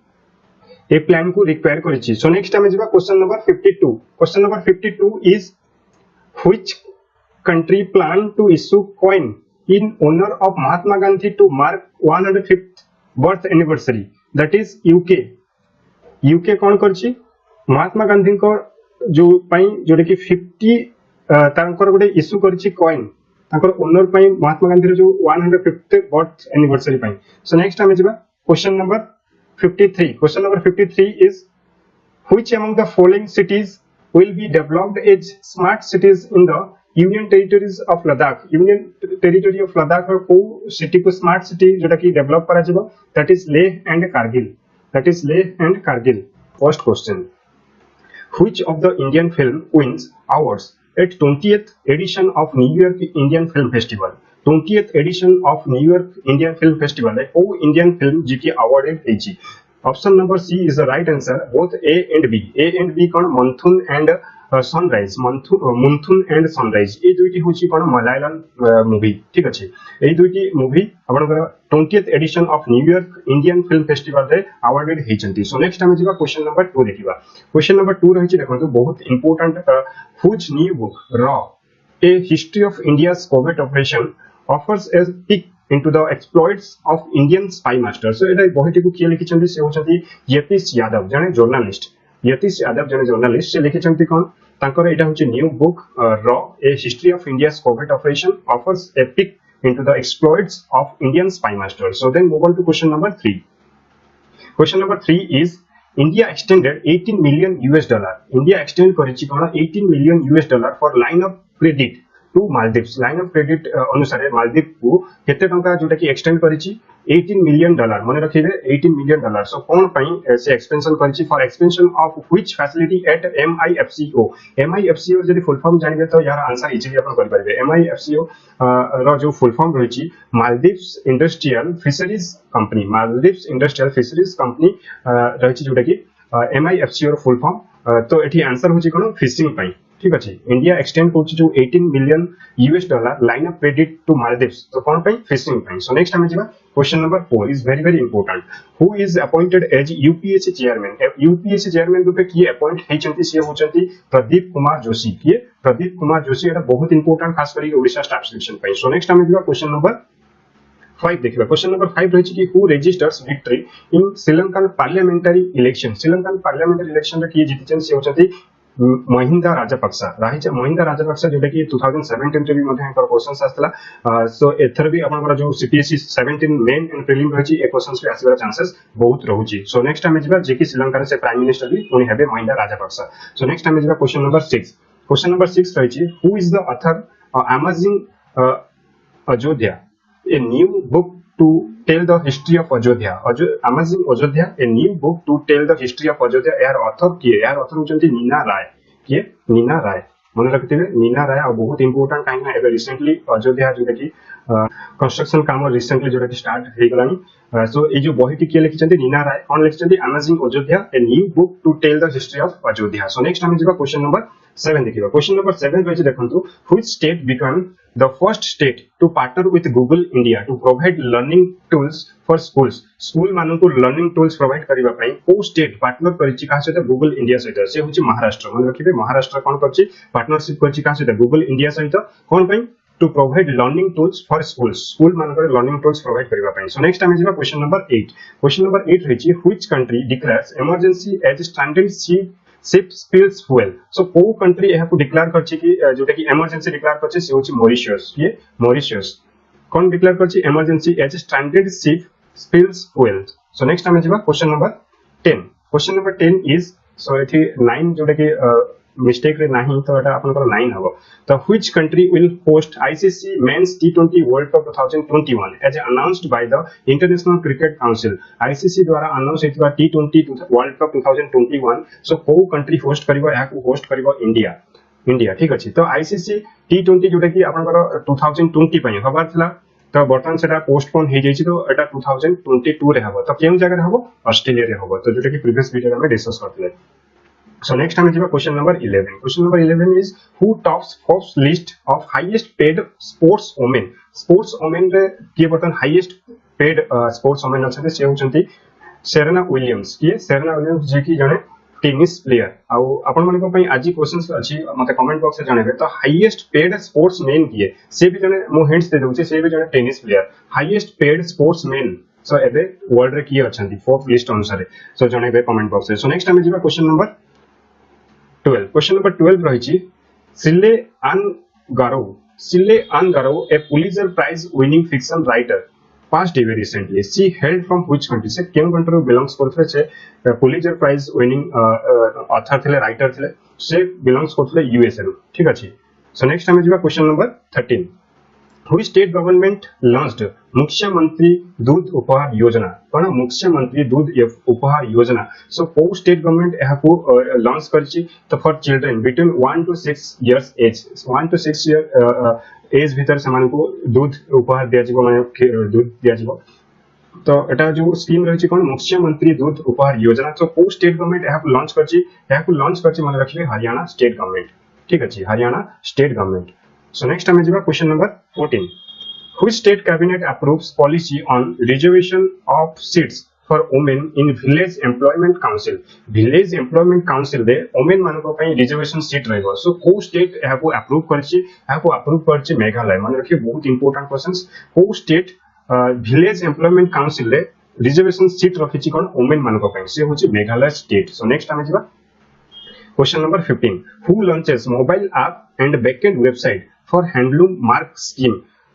ए प्लान को रिक्वायर करिछि। सो नेक्स्ट टाइम जिबा question number 52 question number 52 is which country plan to issue coin in honour of Mahatma Gandhi to mark 105th birth anniversary that is UK कोन करछि महात्मा गांधी को जो पई जोटे कि 50 तांकर गोटे इश्यू करछि कॉइन तांकर ऑनर पई महात्मा गांधी रो जो 105th बर्थ एनिवर्सरी पई। सो नेक्स्ट टाइम जिबा question number 53 question number 53 is which among the following cities will be developed as smart cities in the union territories of Ladakh। union territory of Ladakh रो को city को smart city जोटा कि develop करा जिवो that is Leh and Kargil. First question which of the Indian film wins awards at 20th edition of New York Indian Film Festival। 20th edition of New York Indian Film Festival है वो Indian film जीके awarded हेची। Option number C is the right answer both A and B कोन Moothon and Sunrise Moothon and Sunrise ए दुईटी होची कोन Malayalam movie ठीक अछि। ए दुईटी मूवी आपनकर 20th edition of New York Indian film festival रे अवार्डेड हेचंती। सो नेक्स्ट हम जिबा क्वेश्चन नंबर 2 देखिबा। क्वेश्चन नंबर 2 रहिछि देखंतु बहुत इंपोर्टेंट व्हिच न्यू बुक रॉ a history of India's Covid operation offers a peek into the exploits of Indian spy master। so एटा बहिटी को किए लिखिछंती से होछंती यतीश यादव जने जर्नलिस्ट से लिखिछंती कोन तांकर एटा होछि न्यू बुक रॉ a history of India's Covid operation offers a peek into the exploits of Indian spy master। so then move on to question number 3। question number 3 is India extended $18 million India extend करिछि कोन $18 million for line of credit to Maldives. Line of credit अनुसार Maldives को केते टंका जोटा कि extend करिछि $18 million माने रखिबे $18 million। सो कोन पई से एक्सपेंशन करिछि for expansion of which facility at MIFCO जदि फुल फॉर्म जानिबे तो यार आंसर इजीली अपन करि परिबे। MIFCO रो जो फुल फॉर्म रहिछि मालदीव्स इंडस्ट्रियल फिशरीज कंपनी रहिछि जोटा कि MIFCO रो फुल फॉर्म। तो एठी आंसर होछि कोन फिशिंग पई ठीक अछि। इंडिया एक्सटेंड करछि जो $18 million line of credit to Maldives तो कोन पई फिशिंग पई। सो नेक्स्ट हम जिबा question number 4 is very important who is appointed as UPSC chairman. UPSC chairman रूपे किए अपॉइंट हेचंती से होचंती प्रदीप कुमार जोशी एटा बहुत इंपोर्टेंट खास करी ओडिशा स्टाफ सिलेक्शन पई। सो नेक्स्ट हम जिबा क्वेश्चन नंबर 5 देखिबा। क्वेश्चन नंबर 5 रहिछि कि who registers victory in Sri Lankan parliamentary election रे किए जीतिछन से होचंती महिंदा राजपक्सा जोटा कि 2017 रे भी मध्ये एकर क्वेश्चंस आस्तला। सो एथर भी आपनकर जो सीपीएससी 17 मेन एंड प्रीलिम रहिछि ए क्वेश्चंस पे आसीबार चांसेस बहुत रहउछि। सो नेक्स्ट टाइम जिबा जे कि श्रीलंका से प्राइम मिनिस्टर भी उनी हेबे Mahinda Rajapaksa. So next time जिबा क्वेश्चन नंबर 6। क्वेश्चन नंबर 6 रहिछि who is the author amazing Ayodhya a new book to tell the history of Ajodhya. Amazing Ajodhya, a new book to tell the history of Ajodhya. यार author किए, यार author होचंती Neena राय. किए नीना राय. मन रखिथिबे नीना राय आ बहुत important काहे ना एबे रिसेंटली अयोध्या जोटा कि कंस्ट्रक्शन काम रिसेंटली जोटा कि स्टार्ट हे गलानी. सो ए जो बहिटी किए लिखिचंती नीना राय कोन लिखिचंती amazing Ayodhya a new book to tell the history of Ayodhya. So next हम जिबा क्वेश्चन नंबर 7 देखिबा. क्वेश्चन नंबर 7 रहिছে देखंतु which state become the first state to partner with Google India to provide learning tools for schools. School मानन को learning tools provide करिबा पई को state partner करिछि का सहित Google India सहित से होछि महाराष्ट्र. मन रखिबे महाराष्ट्र कोन करछि पार्टनरशिप करछि का सहित Google India सहित कोन पई to provide learning tools for schools. School मान कर learning tools provide करिबा पई. So next हम जिबा क्वेश्चन नंबर 8. क्वेश्चन नंबर 8 रहिछि which country declares emergency as stranded ship spills fuel. So को कंट्री यह को डिक्लेयर करछि कि जोटा कि इमरजेंसी डिक्लेयर करछि से होछि मॉरिशस. ये मॉरिशस कोन डिक्लेयर करछि emergency as stranded ship spills fuel. So next हम जिबा question number 10. Question number 10 is so एथि 9 जोटा कि मिस्टेक रे नाही तो एटा आपन को 9 हबो. तो which country will host ICC men's टी20 world cup 2021 as announced by the international cricket council. ICC द्वारा अनाउंस हेतबा टी20 वर्ल्ड कप 2021. सो को कंट्री होस्ट करबो या को होस्ट करबो इंडिया. इंडिया ठीक अछि. तो आईसीसी टी20 जोटा कि आपन को 2020 पय हबार थिला तो बर्तमान सेटा पोस्टपोन हे जायछि. तो एटा 2022 रे हबो. तो केउ जगह रे हबो ऑस्ट्रेलिया रे हबो. तो जोटा कि प्रीवियस वीडियो में डिस्कस करथिले. So next time we question number 11. Question number 11 is who tops Forbes list of highest paid sports women. Sports women रे किए बर्तन highest paid sports women अछते से होचंती सेरेना विलियम्स. किए सेरेना विलियम्स जे कि जने tennis player. आ आपण मन को पई आजि क्वेश्चंस अछि मते कमेंट बॉक्स रे जणेबे. तो हाईएस्ट पेड स्पोर्ट्स मेन किए से भी जने मो हिंट्स दे दोछि से भी जने tennis player. Highest paid sportsmen so एबे वर्ल्ड रे किए अछंती फोर्थ लिस्ट अनुसार. सो जणेबे कमेंट बॉक्स रे. सो नेक्स्ट टाइम जिबा क्वेश्चन नंबर 12. Question number 12 रहिछि Shirley Ann Grau a Pulitzer prize winning fiction writer passed away recently. She hailed from which country? से केन country belongs करथले से Pulitzer prize winning author थिले writer थिले से belongs करथले USA रो. ठीक अछि. So next हम जिबा question number 13. Which state government launched मुख्यमंत्री दूध उपहार योजना. कोन मुख्यमंत्री दूध उपहार योजना. सो को स्टेट गवर्नमेंट यह को लॉन्च करछि तो for children between 1 to 6 years age 1 to 6 year age भीतर समान को दूध उपहार दिया जिवो माने दूध दिया जिवो. तो एटा जो स्कीम रहिछि कोन मुख्यमंत्री दूध उपहार योजना. तो को स्टेट गवर्नमेंट यह को लॉन्च करछि माने रखिबे हरियाणा स्टेट गवर्नमेंट. ठीक अछि Haryana state government. So next time is question number 14. Which state cabinet approves policy on reservation of seats for women in village employment council? Village employment council they women मान को पई reservation seat रहबो. So को state यह को approve करछि मेघालय. मान रखिए बहुत important questions. को state village employment council दे reservation seat रखिछि कोन women मान को पई से होछि Meghalaya state. So next time is question number 15. Who launches mobile app and backend website for handloom mark scheme?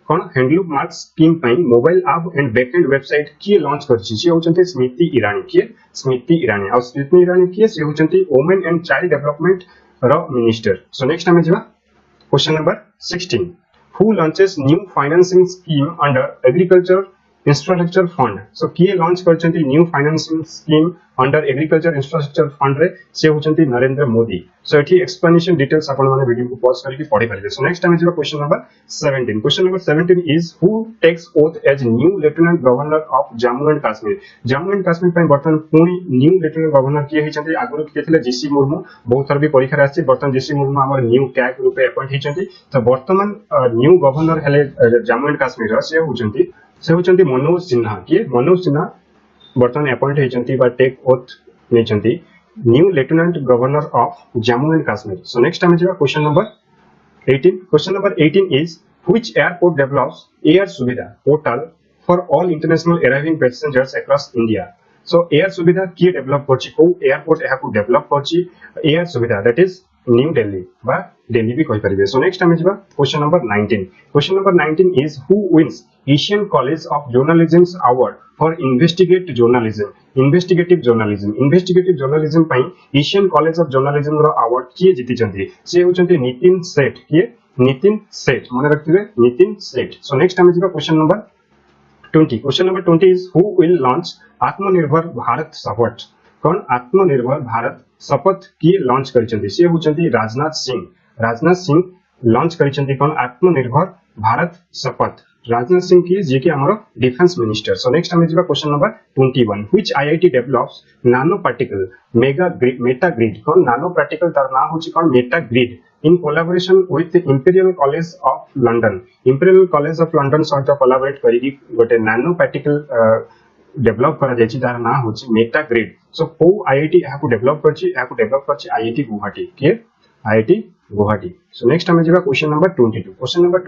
कोन हैंडलूम मार्क स्कीम पई mobile app and backend website की launch करछि से होचंती स्मृति ईरानी. के स्मृति ईरानी और स्मृति ईरानी के से होचंती वुमेन एंड चाइल्ड डेवलपमेंट रो मिनिस्टर. सो नेक्स्ट हम जिबा question number 16. Who launches new financing scheme under agriculture infrastructure fund. So किए लॉन्च करछंती new financing scheme under agriculture infrastructure fund रे से होचंती नरेंद्र मोदी. सो एठी एक्सप्लेनेशन डिटेल्स आपण माने वीडियो को पॉज करके पढि परिबे. सो नेक्स्ट टाइम जिबा question number 17. Question number 17 is who takes oath as new lieutenant governor of Jammu and Kashmir. Jammu and Kashmir पय बर्तन पुनी न्यू लेफ्टिनेंट गवर्नर किए हिचंती आगुर किए थिले जीसी मुर्मू. बहुत थर भी परीक्षा रे आछि. बर्तन जीसी मुर्मू हमर न्यू टैग रूपे अपॉइंट हिचंती. तो वर्तमान न्यू गवर्नर हेले जम्मू एंड कश्मीर से होचंती मनोज सिन्हा. के मनोज सिन्हा बर्तमान अपॉइंट हेचंती बा टेक ओथ नेचंती new lieutenant governor of Jammu and Kashmir. So next time जिबा question number 18. Question number 18 is which airport develops air Suvidha portal for all international arriving passengers across India. So air Suvidha की develop करछि को airport यहा को develop करछि air सुविधा that is new Delhi बा दिल्ली भी कहि परिबे. सो नेक्स्ट टाइम जिबा question number 19. Question number 19 is who wins Asian college of journalism award for investigative journalism पई एशियन कॉलेज ऑफ जर्नलिज्म रो अवार्ड किए जीति चंती से होचंती नितिन सेठ. किए नितिन सेठ माने रखिबे नितिन सेठ. सो नेक्स्ट टाइम जिबा question number 20 question number 20 is who will launch आत्मनिर्भर भारत शपथ कौन आत्मनिर्भर भारत शपथ किए लॉन्च करिसेंती से होचंती राजनाथ सिंह लॉन्च करिसेंती कौन आत्मनिर्भर भारत शपथ राजनाथ सिंह की जे कि हमर डिफेंस मिनिस्टर सो नेक्स्ट हम जिबा question number 21 which IIT develops नानो पार्टिकल मेटा ग्रिड कौन नानो पार्टिकल तार नाम होची कौन Meta grid in collaboration with Imperial College of London सहित कोलैबोरेट करी गोटे नानो पार्टिकल डेवलप करा जायछि तार नाम होछि मेटा ग्रिड सो को आईआईटी याकू डेवलप करछि आईआईटी गुवाहाटी के आईआईटी गुवाहाटी सो नेक्स्ट हम जिबा question number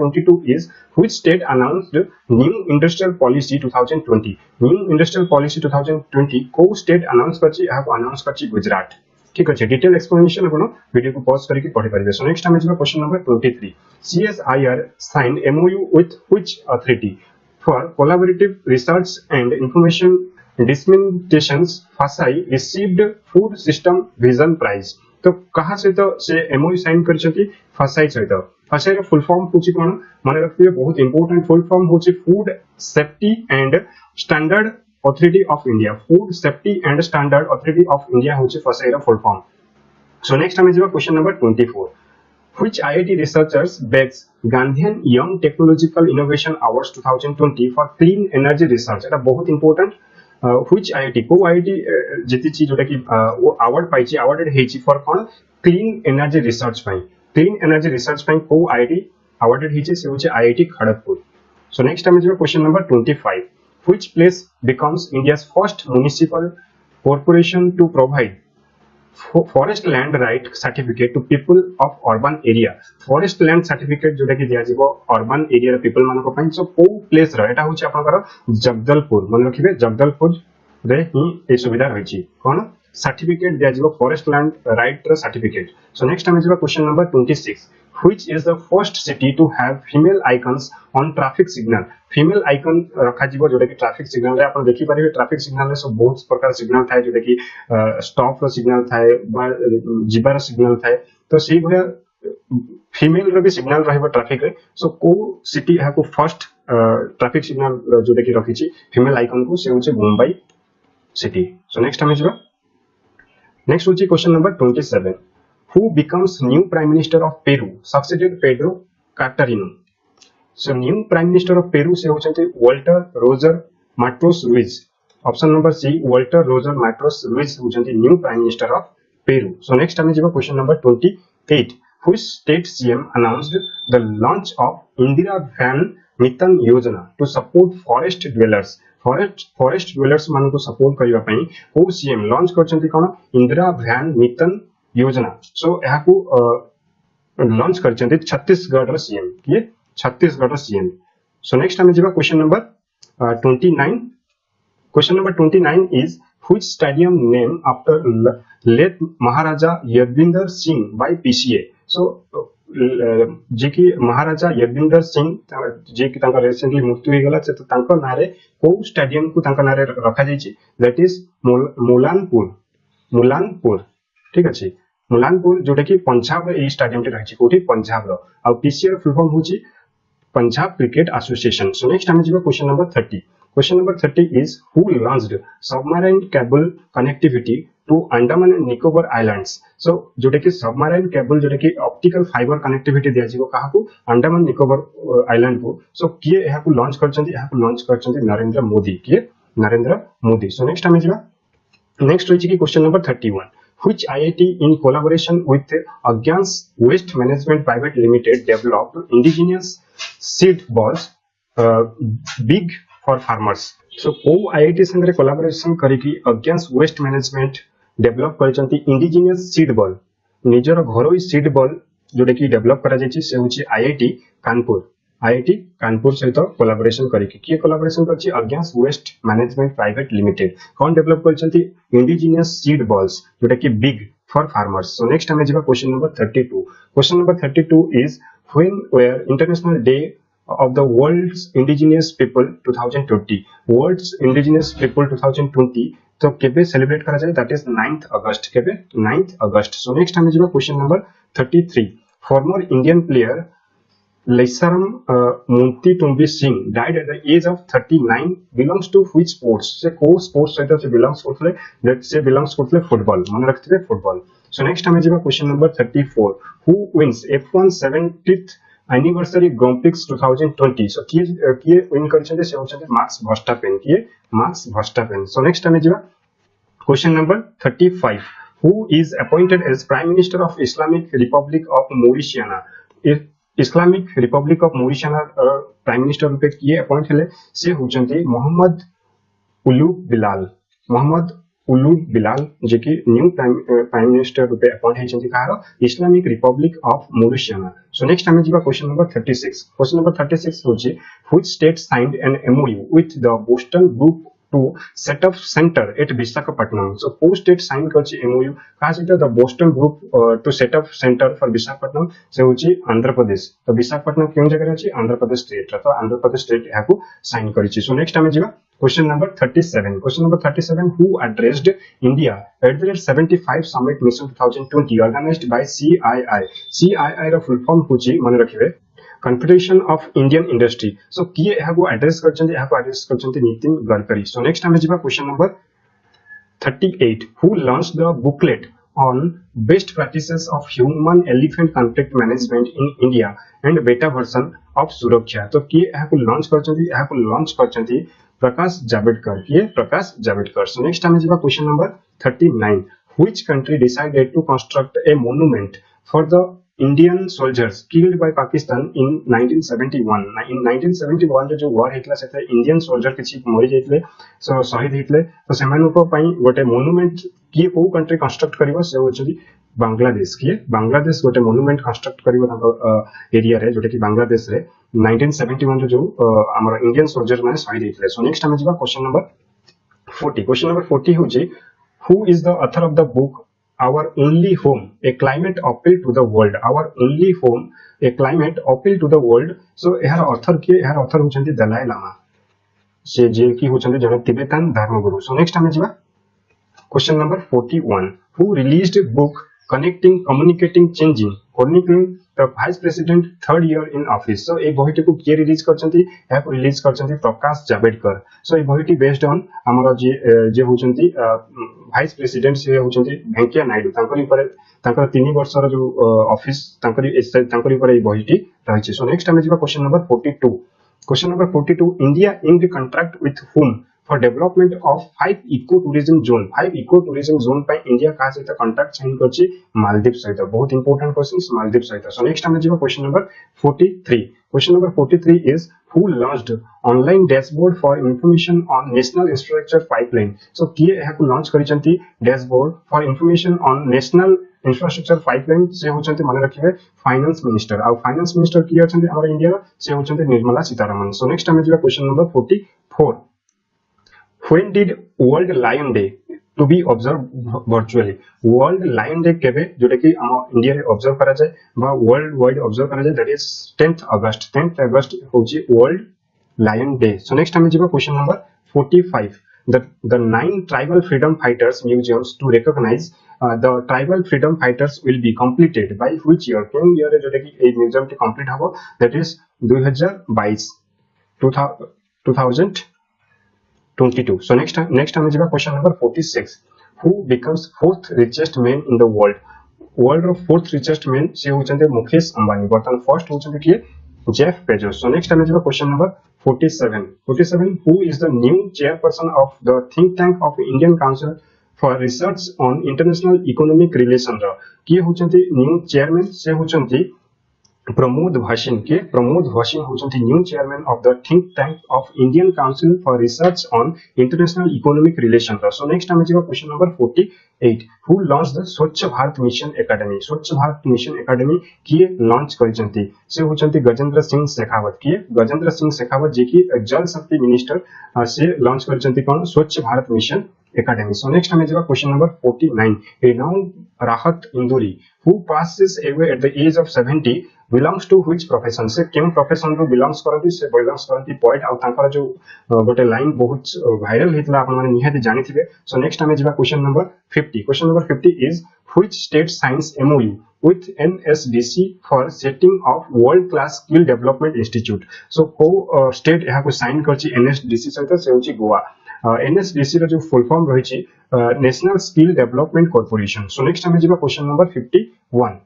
22 is which state announced new industrial policy 2020 को स्टेट अनाउंस करछि याकू अनाउंस करछि गुजरात ठीक अछि डिटेल एक्सप्लेनेशन आपण वीडियो को पॉज करके पढ़ि परिबे सो नेक्स्ट हम जिबा question number 23 CSIR signed MOU with which authority for collaborative research and information disseminations FASAI received food system vision prize तो कहा सहित से MOU साइन करछथि FASAI सहित FASAI रो फुल फॉर्म होछि कोन माने रखिबे बहुत इंपोर्टेंट फुल फॉर्म होछि food safety and standard Authority of India Food Safety and Standard Authority of India होची FASAI रा फुल फॉर्म सो नेक्स्ट हम जिबा question number 24 which IIT researchers bags Gandhian Young Technological Innovation Awards 2020 for clean energy research एटा बहुत important which IIT को IIT जति जोटा कि वो अवार्ड पाइछि अवार्डेड हेछि फॉर कोन क्लीन एनर्जी रिसर्च पई को IIT अवार्डेड हेछि से होछि IIT खड़गपुर सो नेक्स्ट हम जिबा question number 25 which place becomes India's first municipal corporation to provide forest land right certificate to people of urban area forest land certificate जोटा कि दिया जिवो urban area रे people मानको पई सो को प्लेस रे एटा होछि आपनकर जगदलपुर मन रखिबे जगदलपुर रे ही ए सुविधा रहिछि कोन सर्टिफिकेट दिया जिवो forest land right रे सर्टिफिकेट सो नेक्स्ट हम जिवो question number 26 which is the first city to have female icons on traffic signal female icon रखा जीवो जोटा कि ट्रैफिक सिग्नल रे आपण देखि परिबे ट्रैफिक सिग्नल रे सब बहुत प्रकार सिग्नल थाए जोटा कि स्टॉप रो सिग्नल थाए बा जिबार सिग्नल थाए तो सेही भया फीमेल रो भी सिग्नल रहबो ट्रैफिक रे सो को सिटी हा को फर्स्ट ट्रैफिक सिग्नल जोटा कि रखिछि फीमेल आइकन को से होचे मुंबई सिटी सो नेक्स्ट हम जिबा नेक्स्ट होची question number 27 who becomes new prime minister of Peru succeeded Pedro Catarino so new prime minister of Peru से होचंती Walter Roger Matos Ruiz option number C Walter Roger Matos Ruiz होचंती new prime minister of Peru so next हम जिबा question number 28 which state CM announced the launch of Indira Van Mitten योजना to support forest dwellers मान को support करिवा पई को CM launch करचंती कोन इंदिरा वैन मित्तन योजना सो यहा को लॉन्च करचंती छत्तीसगढ़ रो सीएम किए छत्तीसगढ़ रो सीएम सो नेक्स्ट हम जिबा question number 29 question number 29 is which stadium name after late Maharaja Yadavindra Singh by PCA so जे कि महाराजा यदविंदर सिंह जे कि तांका रिसेंटली मृत्यु हो गेला से तो तांका नारे को स्टेडियम को तांका नारे रखा जायछि दैट इज मुलानपुर ठीक अछि मुलानपुर जोटा कि पंजाब रे स्टेडियम टे रहिछि कोठी पंजाब रो आ पीसीए फुल फॉर्म होछि Punjab cricket association so next हम जिबा question number 30 is who launched submarine cable connectivity to Andaman and Nicobar islands so जोटा कि सबमरीन केबल जोटा कि ऑप्टिकल फाइबर कनेक्टिविटी दिया जिवो काहा को अंडमान निकोबार आइलैंड को सो किए एहा को लॉन्च करचंती नरेंद्र मोदी सो नेक्स्ट हम जिबा नेक्स्ट होछि कि question number 31 which IIT in collaboration with Agyan's Waste Management Private Limited developed indigenous seed balls big for farmers so को IIT संगे कोलैबोरेशन करिकि Agyan's Waste Management डेवलप करचंती indigenous seed ball निजर घरोई seed ball जोटा कि develop करा जायछि से होछि IIT कानपुर सहित कोलैबोरेशन करिकि किए कोलैबोरेशन करछि Agyan's Waste Management Private Limited कोन डेवलप करचंती indigenous seed balls जोटा कि big for farmers so next हम जिबा question number 32 is when were international day of the world's indigenous people 2020 world's indigenous people 2020 तो केबे सेलिब्रेट करा जाय दैट इज 9th अगस्त केबे 9th अगस्त सो नेक्स्ट हम जिबा question number 33 former Indian player Leisaram Muntitumbi Singh died at the age of 39 belongs to which sports से को sports सहित से belongs करथले that से belongs करथले football मन रखथिबे football so next हमें जिबा question number 34 who wins F1 70th anniversary Grand Prix 2020 so किए win करछन्ते से होछन्ते Max Verstappen किए Max Verstappen so next हमें जिबा question number 35 who is appointed as prime minister of Islamic Republic of Mauritania Islamic republic of Mauritius prime minister रूपे किए appoint हेले से होचंती Mohammad उलू Bilal जे कि न्यू प्राइम मिनिस्टर रूपे अपॉइंट हेचंती कार Islamic republic of Mauritius so next हमें जिबा क्वेश्चन नंबर 36 क्वेश्चन नंबर 36 होची which state signed an MOU with the Boston group to set up center at Visakhapatnam. So post-state sign करछि MOU कहा से the Boston group to set up center for Visakhapatnam से होछि आंध्र प्रदेश तो विशाखापट्टनम केउं जगह अछि Andhra Pradesh state तो Andhra Pradesh state याकू sign करिछि so next हमें जिबा question number 37 who addressed India at the 75 summit mission 2020 organized by CII ର full form होछि मन रखिबे Confederation of Indian Industry. So किए एहाको एड्रेस करछन्ते नितिन गडकरी. So next हमें जिबा question number 38 who launched the booklet on best practices of human elephant conflict management in India and beta version of Suraksha. तो किए एहाको launch करछन्ते Prakash Javadekar. So next हमें जिबा question number 39 which country decided to construct a monument for the Indian soldiers killed by Pakistan in 1971. In 1971 जो war हेतला सेते Indian soldier किछि मरि जेतले सो शहीद हेतले तो सेमानको पई गोटे मोनुमेंट किए को कंट्री कंस्ट्रक्ट करिवो से होछि बांग्लादेश गोटे मोनुमेंट कंस्ट्रक्ट करिवो ताको एरिया रे जोटे कि बांग्लादेश रे 1971 जो हमर इंडियन सोल्जर माने शहीद हेतले सो नेक्स्ट हम जिबा क्वेश्चन नंबर 40 क्वेश्चन नंबर 40 होछि who is the author of the book Our Only Home, a climate appeal to the world. Our Only Home, a climate appeal to the world. So, यह author होचंती Dalai Lama से जे की होचंती जने Tibetan धर्मगुरु. So next हमें जिबा question number 41 who released book Connecting, Communicating, Changing, chronicling the Vice President third year in office. So एक बहिटी को किए रिलीज करचंती या को रिलीज करचंती प्रकाश जावड़ेकर. So एक बहिटी बेस्ड ऑन हमर जे होचंती भाइस प्रेसिडेंट से होचंती वेंकैया नायडू तांकर 3 वर्षर जो ऑफिस तांकरी ऊपर ए बहिटी रहिछि. सो नेक्स्ट हमें जिबा question number 42 India ink contract with whom for development of 5 ecotourism zone by India का सहित कॉन्ट्रैक्ट साइन करछि मालदीव सहित बहुत इंपोर्टेंट क्वेश्चंस मालदीव सहित. सो नेक्स्ट हमें जिबा question number 43 is who launched online dashboard for information on national infrastructure pipeline. So किए एहाको लॉन्च करिसंती dashboard for information on national infrastructure pipeline से होचंती माने रखिबे फाइनेंस मिनिस्टर आ फाइनेंस मिनिस्टर किए अछंती हमर इंडिया से होचंती निर्मला सीतारमण. सो नेक्स्ट हमें जिबा question number 44 when did World Lion Day to be observed virtually? World Lion Day केबे जोटा कि हम इंडिया रे ऑब्जर्व करा जाय बा वर्ल्ड वाइड ऑब्जर्व करा जाय दैट इज 10th अगस्त होची world lion day. So next हमें जिबा question number 45 the 9 tribal freedom fighters museums to recognize the tribal freedom fighters will be completed by which year? Cone year रे जोटा कि ए museum T complete हबो that is 2022. So next हमें जिबा question number 46 who becomes fourth richest man in the world of fourth richest man से होचंते मुकेश अंबानी बर्तन first होचंते किए Jeff Bezos. So next हमें जिबा question number 47 who is the new chairperson of the think tank of Indian Council for Research on International Economic Relations किए होचंते new chairman से होचंते प्रमोद भाषिन होचंती new chairman of the think tank of Indian council for research on international economic relation. So next हमें जिबा question number 48 who launch the Swachh Bharat mission academy किए launch करिसंती से होचंती गजेंद्र सिंह शेखावत जे कि जल शक्ति मिनिस्टर से लॉन्च करिसंती कोन स्वच्छ भारत मिशन एकेडमी. सो नेक्स्ट हमें जिबा क्वेश्चन नंबर 49 renowned राहत Indori who passes away at the age of 70 belongs to which profession से केउं प्रोफेशन रो बिलोंग्स करती से बिलोंग्स करती पोएट आ तांकर जो गोटे लाइन बहुत वायरल हेतला आपन माने निहाती जानिथिबे सो नेक्स्ट हमें जिबा question number 50 question number 50 is which state signs MOU with NSDC for setting of world class skill development institute so को स्टेट यहा को साइन करछि NSDC सहित से होछि गोवा NSDC रो जो फुल फॉर्म रहिछि national skill development corporation so next हमें जिबा question number 51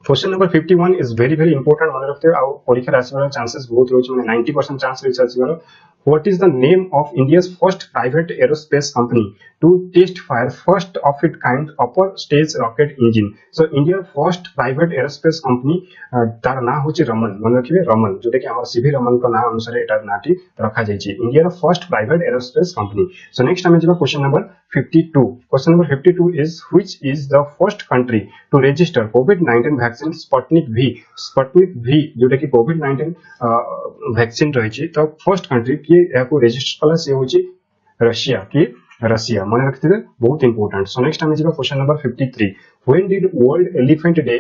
question number 51 is very important मन रखते आ परीक्षा आसीबार चांसेस बहुत रहछि माने 90% chance रहछि आसीबार What is the name of India's first private aerospace company to test fire first of its kind upper stage rocket engine? So India first private aerospace company तार ना होची रमन मन रखिबे रमन जोटे कि हमर सीवी रमन को नाम अनुसार एटा नाटी रखा जाय छी इंडिया रो first private aerospace company so next हमें जेबा question number 52 question number 52 is which is the first country to register covid-19 vaccine Sputnik V Jote कि covid-19 वैक्सीन रही छी तो फर्स्ट कंट्री की याको रजिस्टर कला से होची रशिया मन रखथिबे बहुत इंपोर्टेंट सो नेक्स्ट हमें जेबा question number 53 when did world elephant day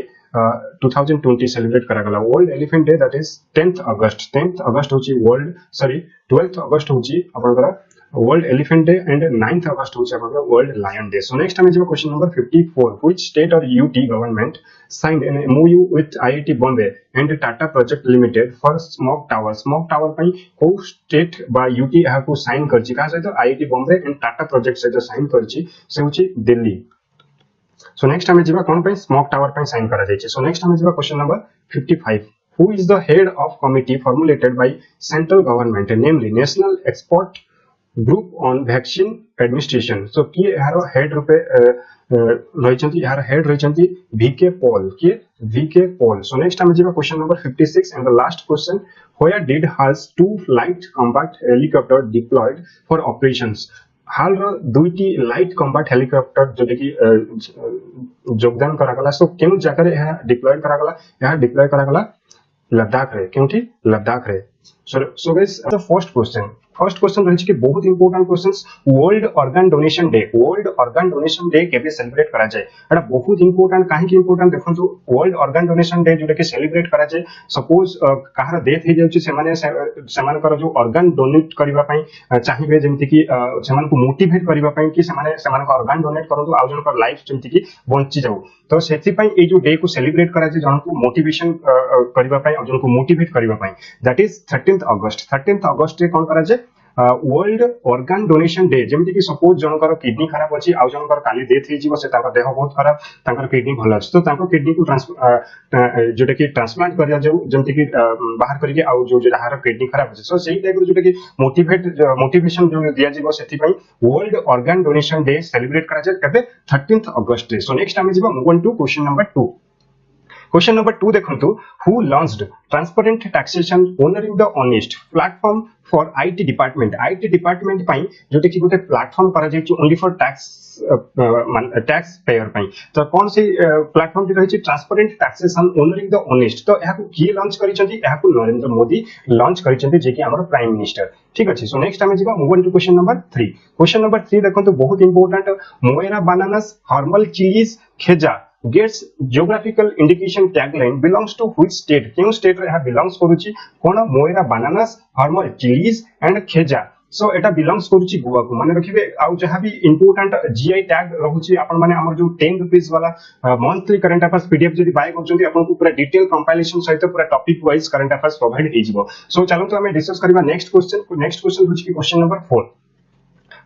2020 celebrate करा गला world elephant day that is 10th अगस्त होची 12th अगस्त होची आपनकर world elephant day and 9th अगस्त होची आपनकर world lion day so next हमें जेबा question number 54 which state or UT government signed an MOU with IIT Bombay and Tata Project Limited for smoke tower पई को स्टेट बा UT यहा को साइन करछि का सहित IIT Bombay and Tata Project सहित साइन करछि से होछि दिल्ली सो नेक्स्ट हमें जेबा कोन पे स्मोक टावर पे साइन करा जाय छै सो नेक्स्ट हमें जेबा question number 55 who is the head of committee formulated by central government namely national expert group on vaccine administration so की यार हेड रूपे रहिचंती यार हेड रहिचंती वीके पॉल सो नेक्स्ट हमें जेबा question number 56 and the last question where did HAL's two light combat helicopter deployed for operations HAL रो दुईटी लाइट कॉम्बैट हेलिकॉप्टर जोटे कि योगदान करा गला सो केउ जगह रे डिप्लॉय करा गला यहां डिप्लॉय करा गला लद्दाख रे क्योंकि लद्दाख रे so guys the first question रही कि बहुत important questions world organ donation day केबे सेलिब्रेट करा जाय एटा बहुत इंपोर्टेंट काहे कि इंपोर्टेंट देखो जो world organ donation day Jote कि सेलिब्रेट करा जाय सपोज कहार डेथ हे जाउची सेमाने कर जो ऑर्गन डोनेट करबा पई चाहिबे जेमति कि सेमान को मोटिवेट करबा पई कि सेमान को ऑर्गन डोनेट करंतु आ जन कर लाइफ जेमति कि बंची जाऊ तो सेति पई ए जो डे को सेलिब्रेट करा जाय जन को मोटिवेशन करबा पई आ जन को मोटिवेट करबा पई दैट इज 13th अगस्त रे कोन करा जाय वर्ल्ड ऑर्गन डोनेशन डे जेमति कि सपोज जनकर किडनी खराब अछि आ जनकर काली डेथ हे जीवो से ताकर देह बहुत खराब ताकर किडनी भल अछि तो ताकर किडनी को जोटे कि ट्रांसप्लांट करिया जाऊ जेमति कि बाहर करिके आ जो जहार किडनी खराब अछि सो सेही टाइप जोटे कि मोटिवेशन जो दिया जीवो सेति पई world organ donation day celebrate करा जाय कबे 13th अगस्त रे सो नेक्स्ट हम जीवा move on to question number 2 question number 2 देखंतु who launched transparent taxation honouring the honest platform for IT department पई जोटे कि गोटे प्लेटफॉर्म करा जाय छि ओनली फॉर टैक्स पेयर पई तो कौन सी प्लेटफॉर्म टी रही छि transparent taxation honouring the honest तो एहा को की लॉन्च करि छथि एहा को नरेंद्र मोदी लॉन्च करि छथि जे कि हमर प्राइम मिनिस्टर ठीक अछि सो नेक्स्ट हम जेबा move on to question number 3 देखंतु बहुत इंपोर्टेंट मोएरा बनानास हॉर्मल चिलीज खेजा gets geographical indication tagline belongs to which state केउ स्टेट रे बिलोंग्स करूची कोन मोएरा बनानास हॉर्मल चिलीज एंड खेजा सो एटा बिलोंग्स करूची गोवा को माने रखिबे आ जहां भी इंपोर्टेंट जीआई टैग रहूची अपन माने हमर जो 10 रुपीस वाला मंथली करंट अफेयर्स पीडीएफ जदी बाय करचंती अपन को पूरा डिटेल कंपाइलेशन सहित पूरा topic wise current affairs provide हे जिवो सो चलो तो हमें डिस्कस करबा नेक्स्ट क्वेश्चन होची question number 4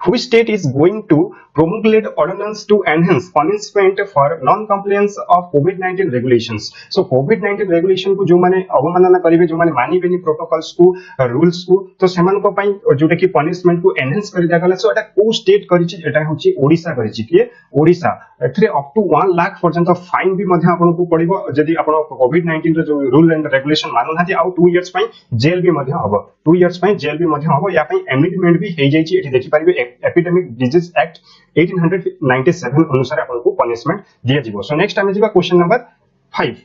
Which state is going to promulgate ordinance to enhance punishment for non-compliance of COVID-19 regulations? So COVID-19 regulation को जो माने अवमानना करिवे जो माने मानी बेनी प्रोटोकॉल्स को रूल्स को तो सेमान को पई जोटा कि पनिशमेंट को एनहांस करि जागला सो एटा को स्टेट करिछि एटा होछि ओडिसा करिछि कि ओडिसा एथरे अप टू 1 लाख पर्यंत फाइन भी मध्ये आपन को पड़िबो जदी आपन COVID-19 रो जो रूल एंड रेगुलेशन मानु नाथि आउ 2 इयर्स पई जेल भी मध्ये हबो 2 इयर्स पई जेल भी मध्ये हबो या पई एमेंडमेंट भी हे जाइछि एठी देखि परिबे एपिडेमिक डिजीज एक्ट 1897 अनुसार आपन को पनिशमेंट दिया जिवो सो नेक्स्ट हम जिबा क्वेश्चन नंबर 5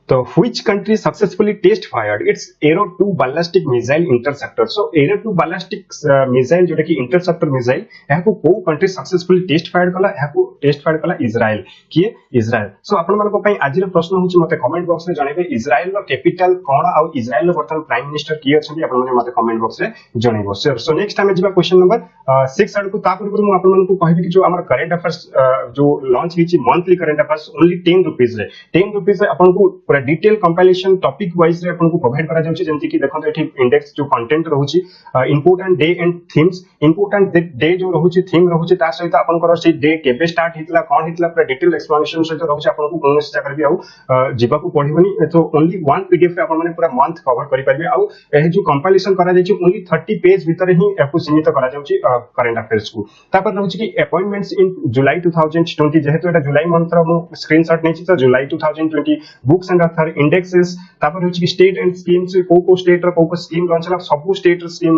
तो So which country successfully test fired its Arrow 2 ballistic missile interceptor? So Arrow 2 ballistic missile जोटा कि interceptor missile यहाँ को को country successfully test fired कला यहाँ को test fired कला इजराइल किए इजराइल. So आपण मानको पई आज रो प्रश्न होची मते कमेंट बॉक्स रे जणेबे इजराइल रो कैपिटल कोन आ इजराइल रो वर्तमान प्राइम मिनिस्टर किए अछंती आपण माने मते कमेंट बॉक्स रे जणेबो. सो नेक्स्ट टाइम जिबा क्वेश्चन नंबर 6 आडको ता पूर्व मु आपण मानको कहबी कि जो हमर करंट अफेयर्स जो लॉन्च हिची monthly current affairs only 10 rupees रे 10 रुपीस रे आपण को पूरा डिटेल कंपाइलेशन टॉपिक वाइज रे अपन को प्रोवाइड करा जाउची जेंति कि देखो एठी इंडेक्स जो कंटेंट रहउची important day and themes important day जो रहउची थीम रहउची ता सहित अपन को से डे केबे स्टार्ट हितला कोन हितला पूरा डिटेल एक्सप्लेनेशन सहित रहउची अपन को कोनोस जगह भी आउ जीवा को पढिबनी तो ओनली वन पीडीएफ रे अपन माने पूरा मंथ कवर करि परबे आउ एही जो कंपाइलेशन करा जायची ओनली 30 पेज भीतर ही एपु सीमित करा जाउची करंट अफेयर्स को. तापर रहउची कि अपॉइंटमेंट्स इन जुलाई 2020 जेहेतु एटा जुलाई मंथ रो स्क्रीनशॉट नेछि तो जुलाई 2020 बुक्स एंड ऑथर इंडेक्सेस तापर होची स्टेट एंड स्कीम्स को स्टेट रो को स्कीम लॉन्च होला सब स्टेट स्कीम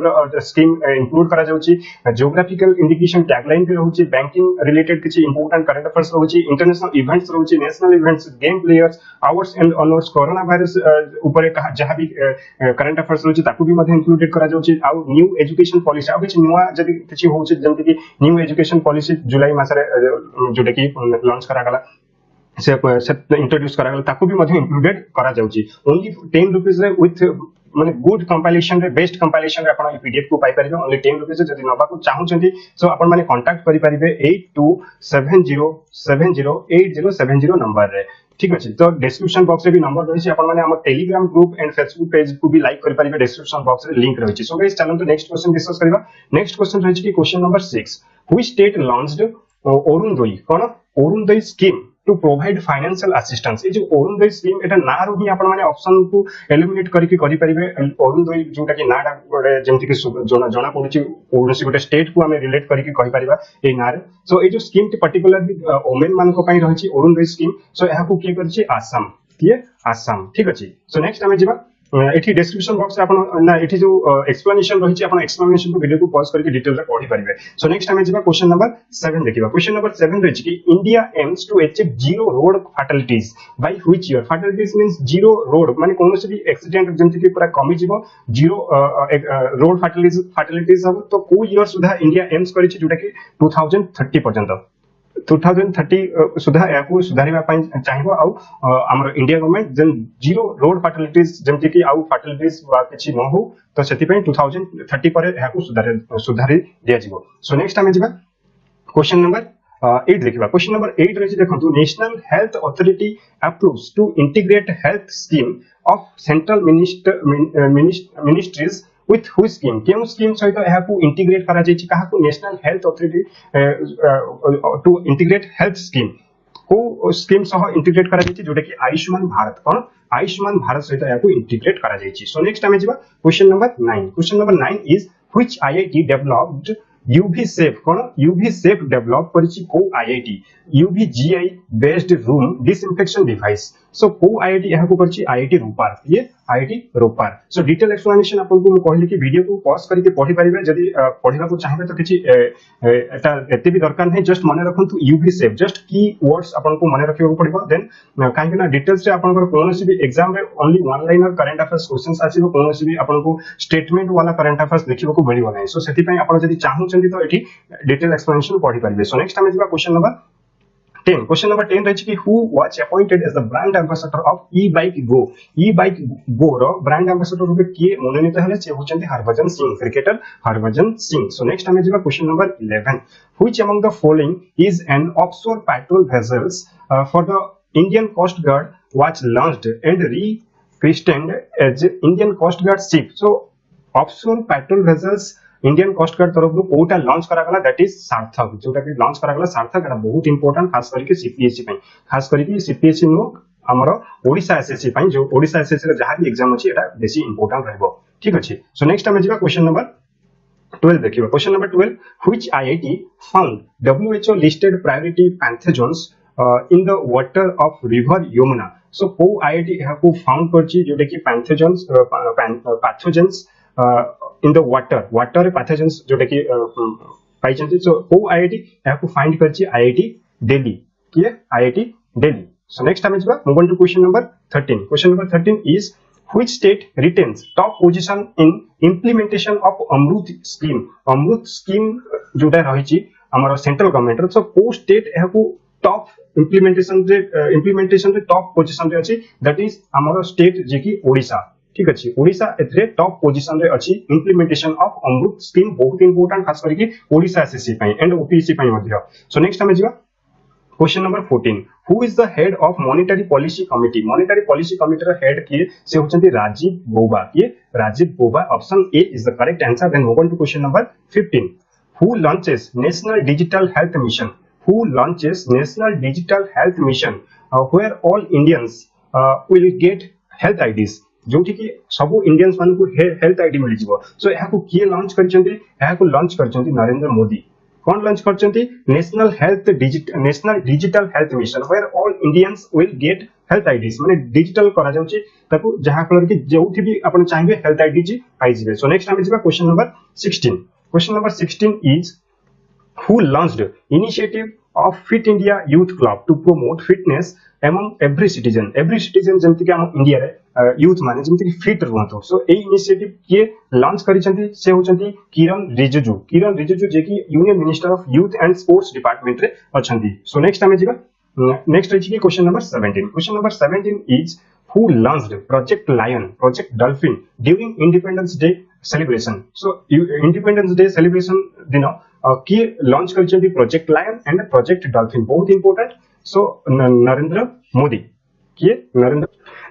इंक्लूड करा जाउची. जियोग्राफिकल इंडिकेशन टैगलाइन भी रहउची बैंकिंग रिलेटेड किछि इंपोर्टेंट करंट अफेयर्स रहउची इंटरनेशनल इवेंट्स रहउची national events game players awards and honours corona virus ऊपर कहा जहां भी करंट अफेयर्स रहउची ताकू भी मध्ये इंक्लूडेड करा जाउची. आ न्यू एजुकेशन पॉलिसी आ किछि नुवा जदि किछि होउची जेंति कि न्यू एजुकेशन पॉलिसी जुलाई मासरे जोटा कि लॉन्च करा गला से इंट्रोड्यूस करा गला ताकू भी मध्ये इंक्लूडेड करा जाउची. ओनली 10 रुपीस रे विथ माने गुड कंपाइलेशन रे बेस्ट कंपाइलेशन रे आपण पीडीएफ को पाई परिबे ओनली 10 रुपीस जदि नबा को चाहू छथि सो आपण माने कांटेक्ट करि परिबे 8270708070 नंबर रे. ठीक अछि तो डिस्क्रिप्शन बॉक्स रे भी नंबर रही आपण माने हमर Telegram group and Facebook page को भी लाइक करि परिबे डिस्क्रिप्शन बॉक्स रे लिंक रही. सो गाइस चलो तो नेक्स्ट क्वेश्चन डिस्कस करबा. नेक्स्ट क्वेश्चन रही कि question number 6 which state launched Arunodaya कोन Arunodaya scheme to provide financial assistance. ये जो अरुणोदय स्कीम एटा ना रो ही आपण माने ऑप्शन को एलिमिनेट करके करि परिबे. अरुणोदय जोटा कि नाडा जेमति कि जना पडुची ओनसी गोटे स्टेट को हमें रिलेट करके कहि परिबा ए नारे. सो ए जो स्कीम टी पर्टिकुलरली वुमेन मान को पई रहिची अरुणोदय स्कीम. सो एहा को के करछि आसाम किए आसाम. ठीक अछि. सो नेक्स्ट हमें जिबा एठी डिस्क्रिप्शन बॉक्स रे आपण ना एठी जो एक्सप्लेनेशन रहिची आपण एक्सप्लेनेशन को वीडियो को पॉज करके डिटेल रे पढि परिबे. सो नेक्स्ट हमें जिबा क्वेश्चन नंबर 7 देखिबा. क्वेश्चन नंबर 7 रहिची कि India aims to achieve zero road fatalities by which year. Fatalities means zero road माने कोनोसी भी एक्सीडेंट जेंति कि पूरा कमी जीवो जीरो रोड फैटलिटीज हो तो को ईयर सुधा इंडिया एम्स करिछि जोटा कि 2030 पर्यंत 2030 सुधा याकू सुधारिबा पई चाहिबो आउ हमर इंडिया गवर्नमेंट जन जीरो रोड फैटलिटीज जेमति कि आउ फैटलिटीज बा किछि न हो तो सेति पई 2030 पर याकू सुधारि दिया जिवो. सो नेक्स्ट हम जिबा क्वेश्चन नंबर 8 देखिबा. क्वेश्चन नंबर 8 रही देखंतु national health authority approves to integrate health scheme of central ministries with who scheme केउ स्कीम सहित एहा को इंटीग्रेट करा जाय छि कहा को national health authority to integrate health scheme को स्कीम सह इंटीग्रेट करा जाय छि जोटा कि आयुष्मान भारत कोन आयुष्मान भारत सहित एहा को इंटीग्रेट करा जाय छि. सो नेक्स्ट हमें जिबा question number 9. Question number 9 is which IIT developed UV safe कोन यूवी सेफ डेवलप करछि को IIT UV GI based room disinfection device. So को आईआईटी यहां को करछि आईआईटी रूपार ये आईआईटी रूपार. सो डिटेल एक्सप्लेनेशन आपन को कहली कि वीडियो को पॉज करके पढि परिबे जदी पढिबा को चाहबे तो किछि एटा एते भी दरकार नै जस्ट माने रखंतु यूवी सेफ जस्ट की वर्ड्स आपन को माने रखियो पड़िबो. देन काहे ना डिटेल्स रे आपन को कोनोसी भी एग्जाम रे only one liner current affairs questions आसीबो कोनोसी भी आपन को स्टेटमेंट वाला करंट अफेयर्स देखिबो को मिलिबो नै. सो सेति पई आपन जदी चाहू छथि तो एठी डिटेल एक्सप्लेनेशन पढि परिबे. सो नेक्स्ट हम जिबा क्वेश्चन नंबर 10. क्वेश्चन नंबर 10 रही कि who was appointed as the brand ambassador of e-bike go रो ब्रांड एम्बेसडर रूपे किए मनोनीत हले से होचंती Harbhajan Singh cricketer Harbhajan Singh. So next हमें जिबा question number 11. Which among the following is an offshore patrol vessels for the Indian coast guard was launched and rechristened as Indian coast guard ship. So offshore patrol vessels Indian coast guard तरफ कोटा launch करा गला that is सार्थक जोटा कि launch करा गला सार्थक एटा बहुत इंपोर्टेंट खास करके सीपीएससी पई खास करके सीपीएससी नो हमर ओडिसा एसएससी पई जो ओडिसा एसएससी रे जहां भी एग्जाम अछि एटा बेसी इंपोर्टेंट रहबो. ठीक अछि. सो नेक्स्ट हम जिबा क्वेश्चन नंबर 12 देखिबा. Question number 12 which IIT found WHO listed priority pathogens in the water of river Yamuna. So को आईआईटी एहा को फाउंड करछि जोटा कि pathogens in the water pathogens जोटा कि पाइछंती. सो को आईआईटी या को फाइंड करछि आईआईटी दिल्ली किए आईआईटी दिल्ली. सो नेक्स्ट आमे जिबा move on to question number 13. Question number 13 is which state retains top position in implementation of Amrut scheme. Amrut scheme जोटा रही हमर सेंट्रल गवर्नमेंट रो, सो को स्टेट एहाकू टॉप इम्प्लीमेंटेशन रे टॉप पोजीशन रे अछि, दैट इज हमर स्टेट जे कि ओडिशा. ठीक अछि, ओडिशा एथरे टॉप पोजीशन रे अछि इम्प्लीमेंटेशन ऑफ अमृत स्कीम. बहुत इंपोर्टेंट खास करके ओडिशा एसएससी पई एंड ओपीएससी पई मध्य. सो नेक्स्ट हमें जिवा question number 14. Who is the head of monetary policy committee. Monetary policy committee रो हेड किए से होचंती राजीव गौबा. किए Rajiv Gauba. Option A is the correct answer. Then move on to question number 15. Who launches national digital health mission. Who launches National Digital Health Mission where all Indians will get health IDs. जोठी कि सब Indians मान को health ID मिल जिवो. सो एहा को किए launch करचंती. एहा को लॉन्च करचंती नरेंद्र मोदी. कौन लॉन्च करचंती? National digital health mission where all Indians will get health IDs. माने डिजिटल करा जाउची ताको जहा कलर कि जोठी भी अपन चाहिए हेल्थ आईडी जी पाई जिवे. सो नेक्स्ट हम जिबा question number 16. Question number 16 is who launched initiative of Fit India Youth Club to promote fitness among every citizen. Every citizen जेमति कि हम इंडिया रे यूथ माने जेमति कि फिट रहतो. सो ए इनिशिएटिव के लॉन्च करिसंती से होचंती किरण रिजिजू. किरण रिजिजू जे कि union minister of youth and sports department रे अछंती. सो नेक्स्ट हमें जिबा नेक्स्ट रही कि question number 17. Question number 17 is who launched Project Lion, Project Dolphin during Independence Day celebration. So Independence Day celebration दिन की लॉन्च करछंती project lion and project dolphin. बहुत important. So Narendra Modi. किए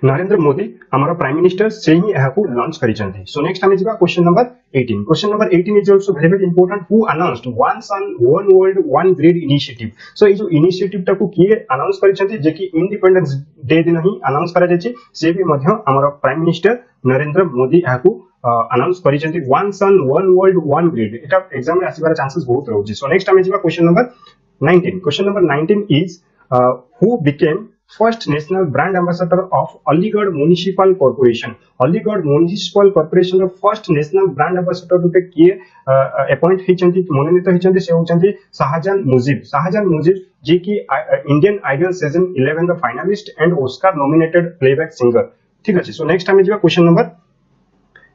नरेंद्र मोदी हमारा प्राइम मिनिस्टर से ही एहाकू लॉन्च करिसंती. सो next हमें जिबा question number 18. Question number 18 is also very very important. Who announced one sun one world one grid initiative. So ये जो initiative टाकू किए अनाउंस करिसंती जे कि इंडिपेंडेंस डे दिन ही अनाउंस करा जायछि. से भी मध्य हमारा प्राइम मिनिस्टर नरेंद्र मोदी एहाकू अनाउंस करिसंती one sun one world one grid. एटा एग्जाम रे आसीबार चांसेस बहुत रहउछि. सो नेक्स्ट हमें जिबा question number 19. Question number 19 is who became first national brand ambassador of Aligarh Municipal Corporation. Aligarh Municipal Corporation row first national brand ambassador RuPay किए appoint हिचंती मनोनीत हिचंती से होचंती शाहजान मुजीब. शाहजान मुजीब जे कि Indian Idol season 11 the finalist and Oscar nominated playback singer. ठीक अछि. So next हमें जिबा question number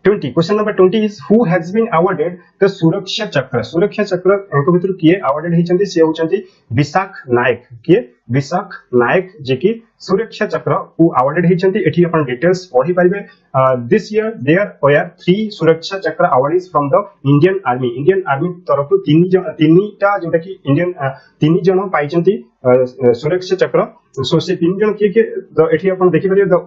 20. Question number 20 is who has been awarded the सुरक्षा चक्र. सुरक्षा चक्र एनको भितर किए अवार्डेड हिचंती से होचंती विशाख नायक. किए विशाख नायक जे कि सुरक्षा चक्र को अवार्डेड हिचंती. एठी अपन डिटेल्स पढी परिबे. दिस ईयर देयर वर 3 सुरक्षा चक्र awardees from the Indian army. Indian army तरफ 3टा जोटा कि इंडियन 3 जण पाइचंती सुरक्षा चक्र. सो से 3 जण के एठी अपन देखि परिबे. The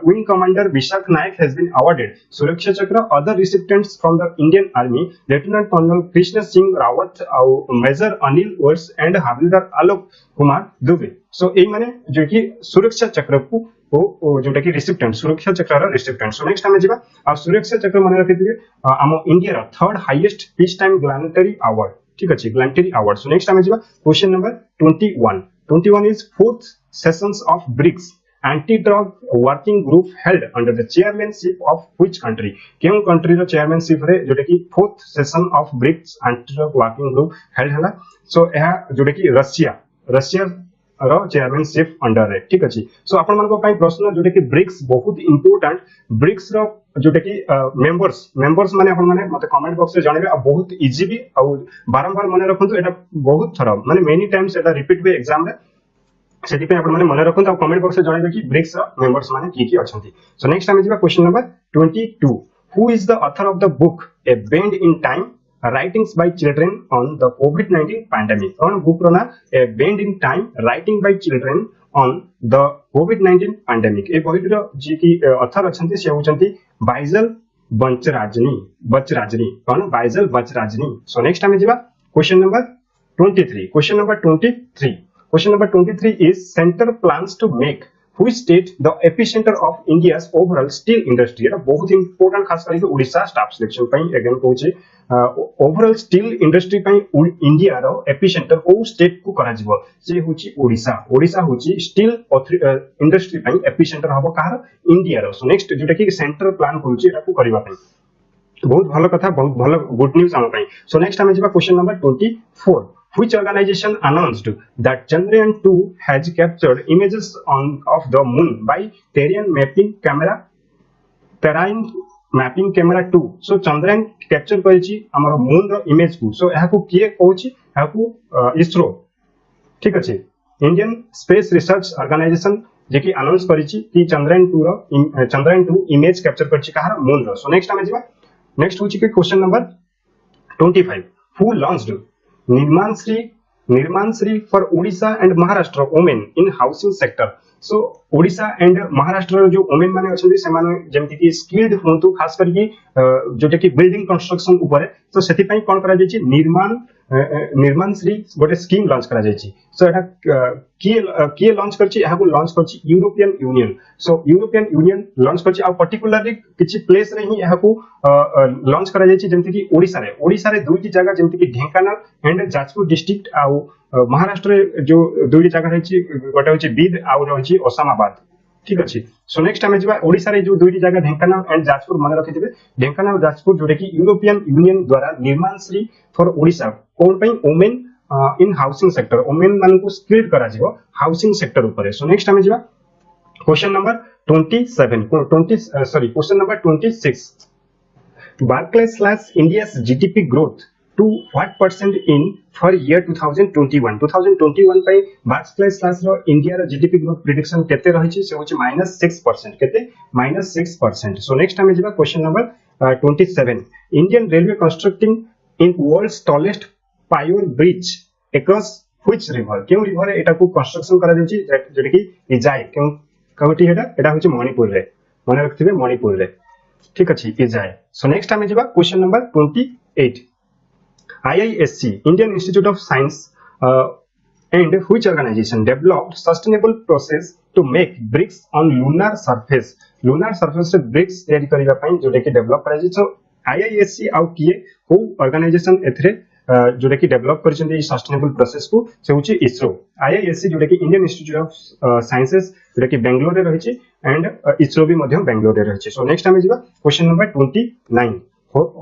wing commander Vishakh Nayak has been awarded Suraksha Chakra. Other recipients from the Indian army lieutenant colonel Krishna Singh Rawat और major Anil Urs and havildar Alok Kumar Dubey. So ए माने जो कि सुरक्षा चक्र को जोटा कि रिसिपिएंट सुरक्षा चक्र रा रिसिपिएंट. सो नेक्स्ट हमें जिबा आ सुरक्षा चक्र माने रखिथिबे हम इंडिया रा third highest peace time gallantry award. ठीक अछि, ग्लैनेटरी अवार्ड. सो नेक्स्ट हमें जिबा question number 21. 21 is fourth sessions of BRICS anti-drug working group held under the chairmanship of which country. केउं कंट्री रो चेयरमैनशिप रे जोटा कि fourth session of BRICS anti-drug working group held हला. सो एहा जोटा कि रशिया रो चेयरमैनशिप अंडर रे. ठीक अछि. सो आपण मानको पई प्रश्न जोटा कि ब्रिक्स बहुत इंपोर्टेंट. ब्रिक्स रो जोटा कि मेंबर्स माने आपण माने मते कमेंट बॉक्स रे जणेबे. आ बहुत इजी भी आ बारंबार मने रखंतु. एटा बहुत थरा माने मेनी टाइम्स एटा रिपीट बे एग्जाम रे. सेति पे आपण माने मने रखंतु. आ कमेंट बॉक्स रे जणेबे कि ब्रिक्स रो मेंबर्स माने की अछंती. सो नेक्स्ट हम जिबा question number 22. Who is the author of the book a bend in time writings by children on the COVID-19 pandemic. On book रो ना a bend in time writing by children on the COVID-19 pandemic. ए बहिर जे कि author अछंती से होचंती बाइजल बचराजनी. कौन? बाइजल बचराजनी. सो next हम जिबा question number 23. Question number 23. Question number 23 is center plans to make which state the epicenter of India's overall steel industry. एटा बहुत important खास करके ओडिशा स्टाफ सिलेक्शन पई अगेन कहूची ओवरऑल स्टील इंडस्ट्री पई इंडिया रो एपिसेंटर ओ state को करा जिवो से होची ओडिशा. ओडिशा होची स्टील इंडस्ट्री पई एपिसेंटर हबो कार इंडिया रो. सो नेक्स्ट जोटा कि सेंटर प्लान कहूची एटा को करबा पई बहुत भलो कथा, बहुत भलो गुड न्यूज हम पई. सो नेक्स्ट हम जिबा question number 24. which organization announced that Chandrayaan 2 has captured images of the moon by terrain mapping camera 2. So Chandrayaan capture करिछि हमर मून रो इमेज को. So एहा को किए कहछि एहा को इसरो ठीक अछि इंडियन स्पेस रिसर्च ऑर्गेनाइजेशन जे कि अनाउंस करिछि कि चंद्रयान 2 इमेज कैप्चर करछि कहार मून रो. सो नेक्स्ट हम जिबा नेक्स्ट होछि कि क्वेश्चन नंबर 25 हु लॉन्च्ड निर्माण Shri for Odisha and Maharashtra women in housing sector. So Odisha and Maharashtra जो वुमेन माने अछन्ती से माने जेमति कि स्किल्ड होंतु खास करके जोटे कि बिल्डिंग कंस्ट्रक्शन ऊपर. तो सेति पई कोन करा जायछि निर्माण श्री गोटे स्कीम लॉन्च करा जायछि. सो एटा किए लॉन्च करछि एहा को लॉन्च करछि यूरोपियन यूनियन. सो यूरोपियन यूनियन लॉन्च करछि आ पर्टिकुलरली किछि प्लेस रे ही एहा को लॉन्च करा जायछि जेमति कि ओडिसा रे दुईटी जगह जेमति कि ढेंकानाल एंड जाजपुर डिस्ट्रिक्ट आ महाराष्ट्र जो दुईटी जगह रही गोटे होची बीद आउ रही ओसामाबाद ठीक अच्छे. सो नेक्स्ट आम जा ओडिशा रे जो दुईटी जगह ढेंकानाल एंड जाजपुर मन रखिथे ढेंकानाल जाजपुर जोटे कि यूरोपियन यूनियन द्वारा निर्माण श्री फॉर ओडिशा कोन पई women in housing sector women मान को स्किल्ड करा जिवो हाउसिंग सेक्टर ऊपर. सो नेक्स्ट आम जा question number question number 26 Barclays/India's GDP growth to what percent in for year 2021 पे Barclays/ रो इंडिया रो जीडीपी ग्रोथ प्रेडिक्शन केते रही छि से होछि -6% केते -6%. सो नेक्स्ट हम जिबा question number 27 Indian railway constructing in world's tallest pier bridge across which river. क्यों रिवर एटा को कंस्ट्रक्शन करा जाछि जेटा कि इजाई क्यों कवटी एटा होछि मणिपुर रे मन रखथिबे मणिपुर रे ठीक अछि इजाई. सो नेक्स्ट हम जिबा question number 28 IISc Indian Institute of Science and which organization developed sustainable process to make bricks on lunar surface रे bricks तैयारी करिबा पई जोटे कि डेवलप करा जे. सो IISc आउ किए को ऑर्गेनाइजेशन एथरे जोटे कि डेवलप करछन ई सस्टेनेबल प्रोसेस को से होची इसरो. IISc जोटे कि Indian institute of sciences Jote कि बेंगलोर रे रहिछि एंड इसरो भी मध्य बेंगलोर रे रहिछि. सो नेक्स्ट हम जिबा question number 29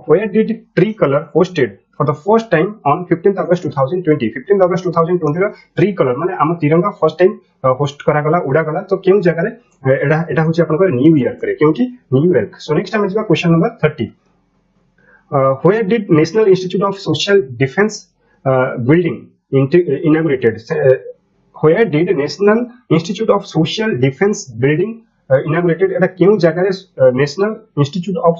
where did Tricolor hosted for the first time on 15th August 2020 15th August 2020 row Tricolor माने हम तिरंगा फर्स्ट टाइम होस्ट करा गला उडा गला. तो केउ जगह रे एडा होची आपन न्यूयॉर्क रे क्योंकि न्यूयॉर्क. सो नेक्स्ट हम जिबा question number 30 where did National Institute of Social Defense building inaugurated where did National Institute of Social Defense building inaugurated एटा केउ जगह रे national institute of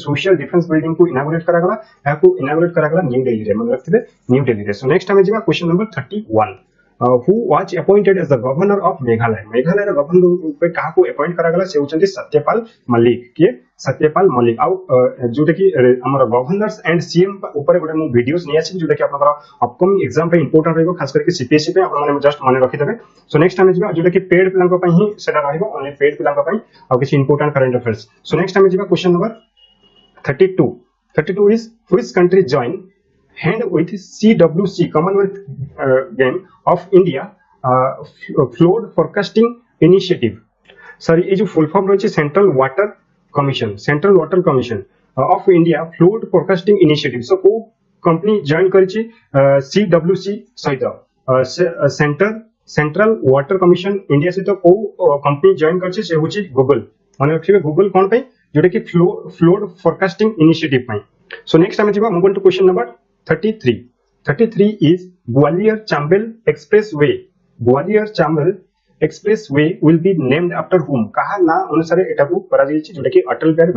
social defence building को इनागुरेट करा गला या को इनागुरेट करा गला न्यू दिल्ली रे मन रखथिबे न्यू दिल्ली रे. सो नेक्स्ट हम जिबा question number 31 who was appointed as the governor of Meghalaya रे गवर्नर पे काहा को अपॉइंट करा गला से होचंती सत्यपाल मलिक आउ जोटे कि हमर गवर्नर्स एंड सीएम ऊपर गोटे मु वीडियोस नै आछि जोटे कि आपनकर अपकमिंग एग्जाम पे इंपोर्टेंट रहइबो खास करके सीपीएससी पे आपन माने जस्ट माने रखि देबे. सो नेक्स्ट हम जिबा जोटे कि पेड पिलांक पई ही सेटा रहइबो ओनली पेड पिलांक पई आ किछि इंपोर्टेंट करंट अफेयर्स. सो नेक्स्ट हम जिबा question number 32 is which country join hand with CWC Commonwealth Game of India flood forecasting initiative. Sorry ये जो फुल फॉर्म रही central water commission of India flood forecasting initiative. So को company join करिछि CWC सहित central water commission India सहित को company join करिछि से होछि गूगल. माने रखिबे गूगल कोन पे जोटे कि फ्लड फोरकास्टिंग इनिशिएटिव पे. सो नेक्स्ट हम जिबा move to question number 33 is Gwalior Chambal Expressway will be named after whom. कहा ना अनुसार एटा को करा जाय छि जोटा कि अटल बिहारी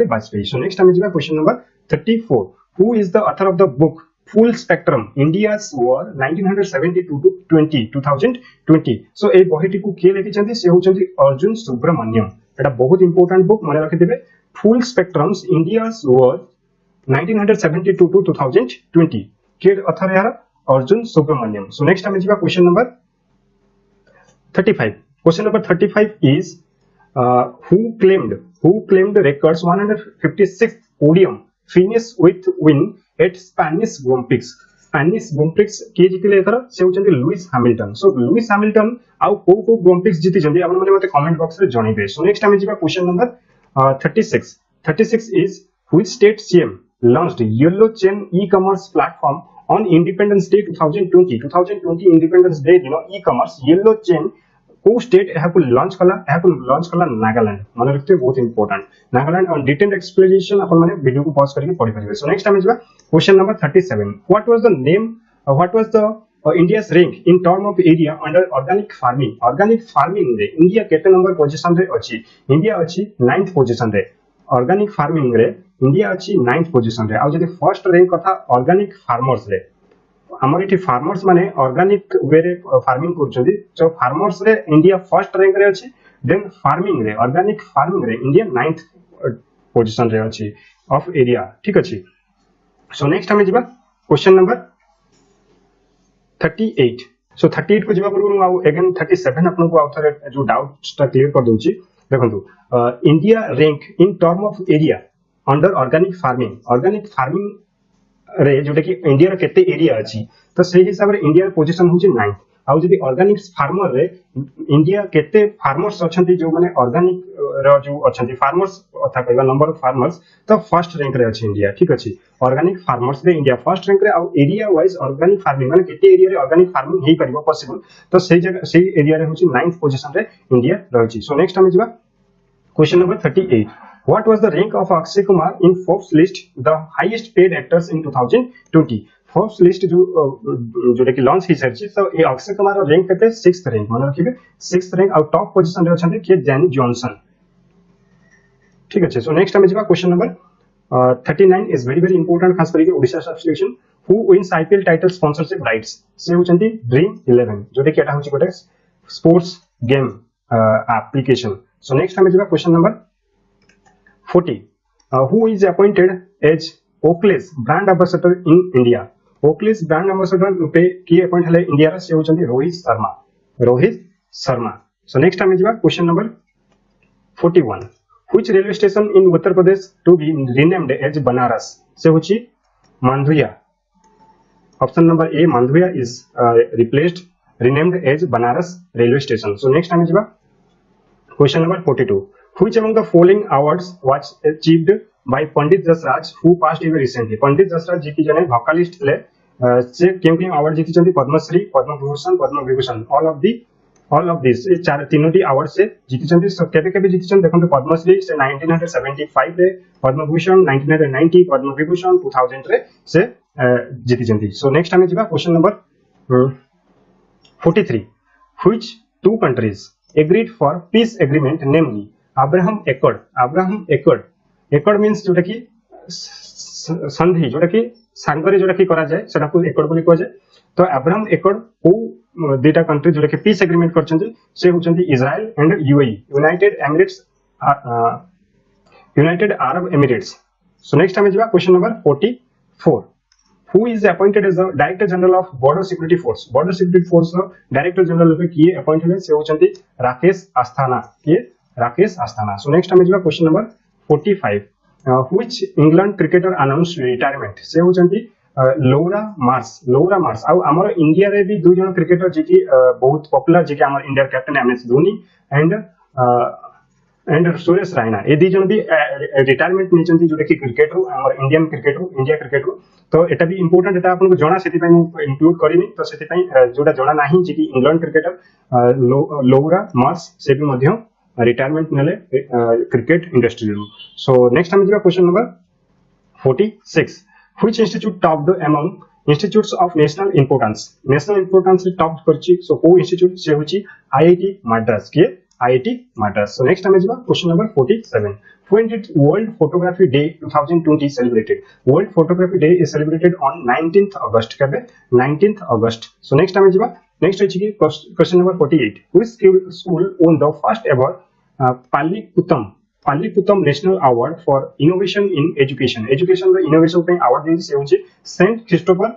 वाजपेयी. सो नेक्स्ट हम जिबा question number 34 who is the author of the book Full Spectrum India's War 1972 to 2020. सो ए बहिटी को के लिखि छथि से होछथि अर्जुन सुब्रमण्यम. एटा बहुत इंपोर्टेंट बुक माने रखि देबे Full Spectrum's India's War 1972 to 2020 के ऑथर यार अर्जुन सुब्रमण्यम. सो नेक्स्ट हम जिबा question number 35. Question number 35 is who claimed records 156th podium finish with win at Spanish Grand Prix. के जितिले एथर से होचंती लुइस हैमिल्टन. सो लुइस हैमिल्टन आउ को ग्रांड प्रिक्स जिति जंदी आपन माने मते कमेंट बॉक्स रे जणैबे. सो नेक्स्ट हम जिबा question number 36 is which state CM launched yellow chain e-commerce platform on independence day 2020 independence day दिन ई कॉमर्स येलो चेन को स्टेट लॉन्च कला नागालैंड मन रखते बहुत इंपोर्टेंट नागालैंड और डिटेल्ड एक्सप्लेनेशन अपन माने वीडियो को पॉज करके पढ़ी परिबे। So next time is question number 37 what was the India's rank in term of area under organic farming रे इंडिया केते नंबर पोजीशन रे अछि इंडिया अछि 9th पोजीशन रे ऑर्गेनिक फार्मिंग रे इंडिया अछि 9th पोजीशन रे आ जदि फर्स्ट रैंक कथा ऑर्गेनिक फार्मर्स रे हमर इठी फार्मर्स माने ऑर्गेनिक वे रे फार्मिंग करछथि जो फार्मर्स रे इंडिया फर्स्ट रैंक रे अछि देन फार्मिंग रे ऑर्गेनिक फार्मिंग रे इंडिया 9th पोजीशन रे अछि ऑफ एरिया ठीक अछि। सो नेक्स्ट हम जिबा क्वेश्चन नंबर 38 सो 38 को जिबा पूर्व आ अगेन 37 आपन को आउथर जो डाउट्स ता क्लियर कर दोछि देखंतु India rank in term of area under organic farming रे जोटा कि इंडिया रे केते एरिया अछि तो से हिसाब रे इंडिया रे पोजीशन होछि 9th आ जदि ऑर्गेनिक फार्मर रे इंडिया केते फार्मर्स अछंती जो माने ऑर्गेनिक रो जो अछंती फार्मर्स अथा कहबा नंबर ऑफ फार्मर्स तो फर्स्ट रैंक रे अछि इंडिया ठीक अछि ऑर्गेनिक फार्मर्स रे इंडिया फर्स्ट रैंक रे आ एरिया वाइज ऑर्गेनिक फार्मिंग माने केते एरिया रे ऑर्गेनिक फार्मिंग हेई परिबो पॉसिबल तो सेही जगह सेही एरिया रे होछि 9th पोजीशन रे इंडिया रहछि। सो नेक्स्ट हम जिबा question number 38 what was the rank of Akshay Kumar in Forbes list the highest paid actors in 2020 Forbes list जो कि लॉन्च ही सरछि तो ए अक्षय कुमार रो रैंक केते 6th रैंक मन रखिबे 6th rank out top position रे अछंती के जैनी जॉनसन ठीक अछि। सो नेक्स्ट हम जिबा question number 39 is very important खास करके Odisha subscription who wins IPL title sponsorship rights से होचंती ड्रीम 11 जो कि एटा होछि गोटे स्पोर्ट्स गेम एप्लीकेशन। सो नेक्स्ट हम जिबा question number 40 who is appointed as Oakley's brand ambassador in India Oakley's brand ambassador रूपे की अपॉइंट हले इंडिया रे से होचंती Rohit Sharma. So next time जिबा question number 41 which railway station in Uttar Pradesh to be renamed as Banaras से होची Mandaviya option number A Mandaviya is renamed as Banaras railway station। So next time जिबा question number 42 which among the following awards was achieved by Pandit Jasraj who passed away recently Pandit Jasraj जी की जने vocalist ले से केम award जीति चंदी Padmashri Padma Bhushan Padma Vibhushan all of this ये चार तीनोटी award से जीति चंदी सब केबे जीति चंदी देखंतु पद्मश्री से 1975 रे पद्म भूषण 1990 पद्म विभूषण 2000 रे से जीति चंदी। सो नेक्स्ट हमें जिबा question number 43 which two countries agreed for peace agreement namely Abraham accord means जोटा कि संधि जोटा कि सांगरे जोटा कि करा जाय सेटा को एकॉर्ड बोली कह जाय तो अब्राहम एकॉर्ड को डेटा कंट्री जोटा कि पीस एग्रीमेंट करछन से होचंती Israel and UAE United Arab Emirates. So next हम जिबा question number 44 who is appointed as the director general of border security force रो डायरेक्टर जनरल रूपे किए अपॉइंट हले से होचंती राकेश अस्थाना। सो नेक्स्ट हम जिबा question number 45 which England cricketer announced retirement से होचंती लौरा मार्स आ हमर इंडिया रे भी दो जण क्रिकेटर जे की बहुत पॉपुलर जे की हमर India captain MS Dhoni and Suresh Raina ए दी जण भी रिटायरमेंट निचंती जोटा कि क्रिकेटर हमर इंडिया क्रिकेटर तो एटा भी इंपोर्टेंट एटा आपन को जणा सेति पई इंक्लूड करिनी तो सेति पई जोटा जणा नाही जे कि इंग्लैंड क्रिकेटर लौरा मार्स से भी मध्य रिटायरमेंट नेले क्रिकेट इंडस्ट्री रो। सो नेक्स्ट हम जिबा question number 46 which institute topped among institutes of national importance से टॉप करछि सो को इंस्टीट्यूट से होछि आईआईटी मद्रास के आईआईटी मद्रास। सो नेक्स्ट हम जिबा question number 47 when did World Photography Day 2020 celebrated World Photography Day is celebrated on 19th August कबे 19th August। सो next हम जिबा नेक्स्ट होछि कि question number 48 which school won the first ever पालीपुतम national award for innovation in education रो innovation पे award देछि से होछि Saint Christopher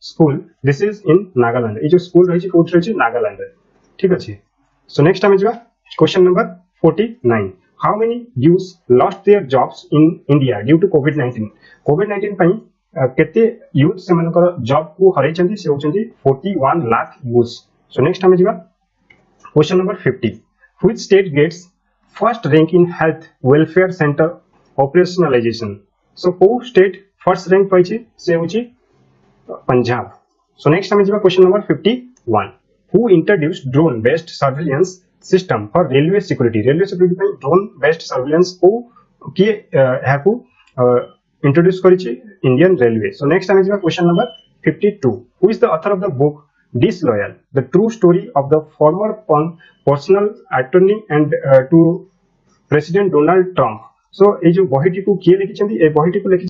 school this is in Nagaland ये जो स्कूल रही कोठ रही नागालैंड ठीक अछि। सो नेक्स्ट हम जिबा question number 49 how many youth lost their jobs in India due to कोविड-19 पई केते यूथ से मनकर जॉब को हरै चंदी से होचंदी 41 लाख यूथ। सो नेक्स्ट हम जिबा question number 50 which state gets first rank in health welfare center operationalization so को स्टेट फर्स्ट रैंक पाइछि से होछि पंजाब। सो नेक्स्ट आमे जिबा question number 51 who introduced drone based surveillance system for railway security पे drone based surveillance को किए याकू इंट्रोड्यूस करिछि इंडियन रेलवे। सो नेक्स्ट आमे जिबा question number 52 who is the author of the book Disloyal, the true story of the former personal attorney and to President Donald Trump. So ये जो बहिटी को किए लिखिछन्ती ए बहिटी को लिखि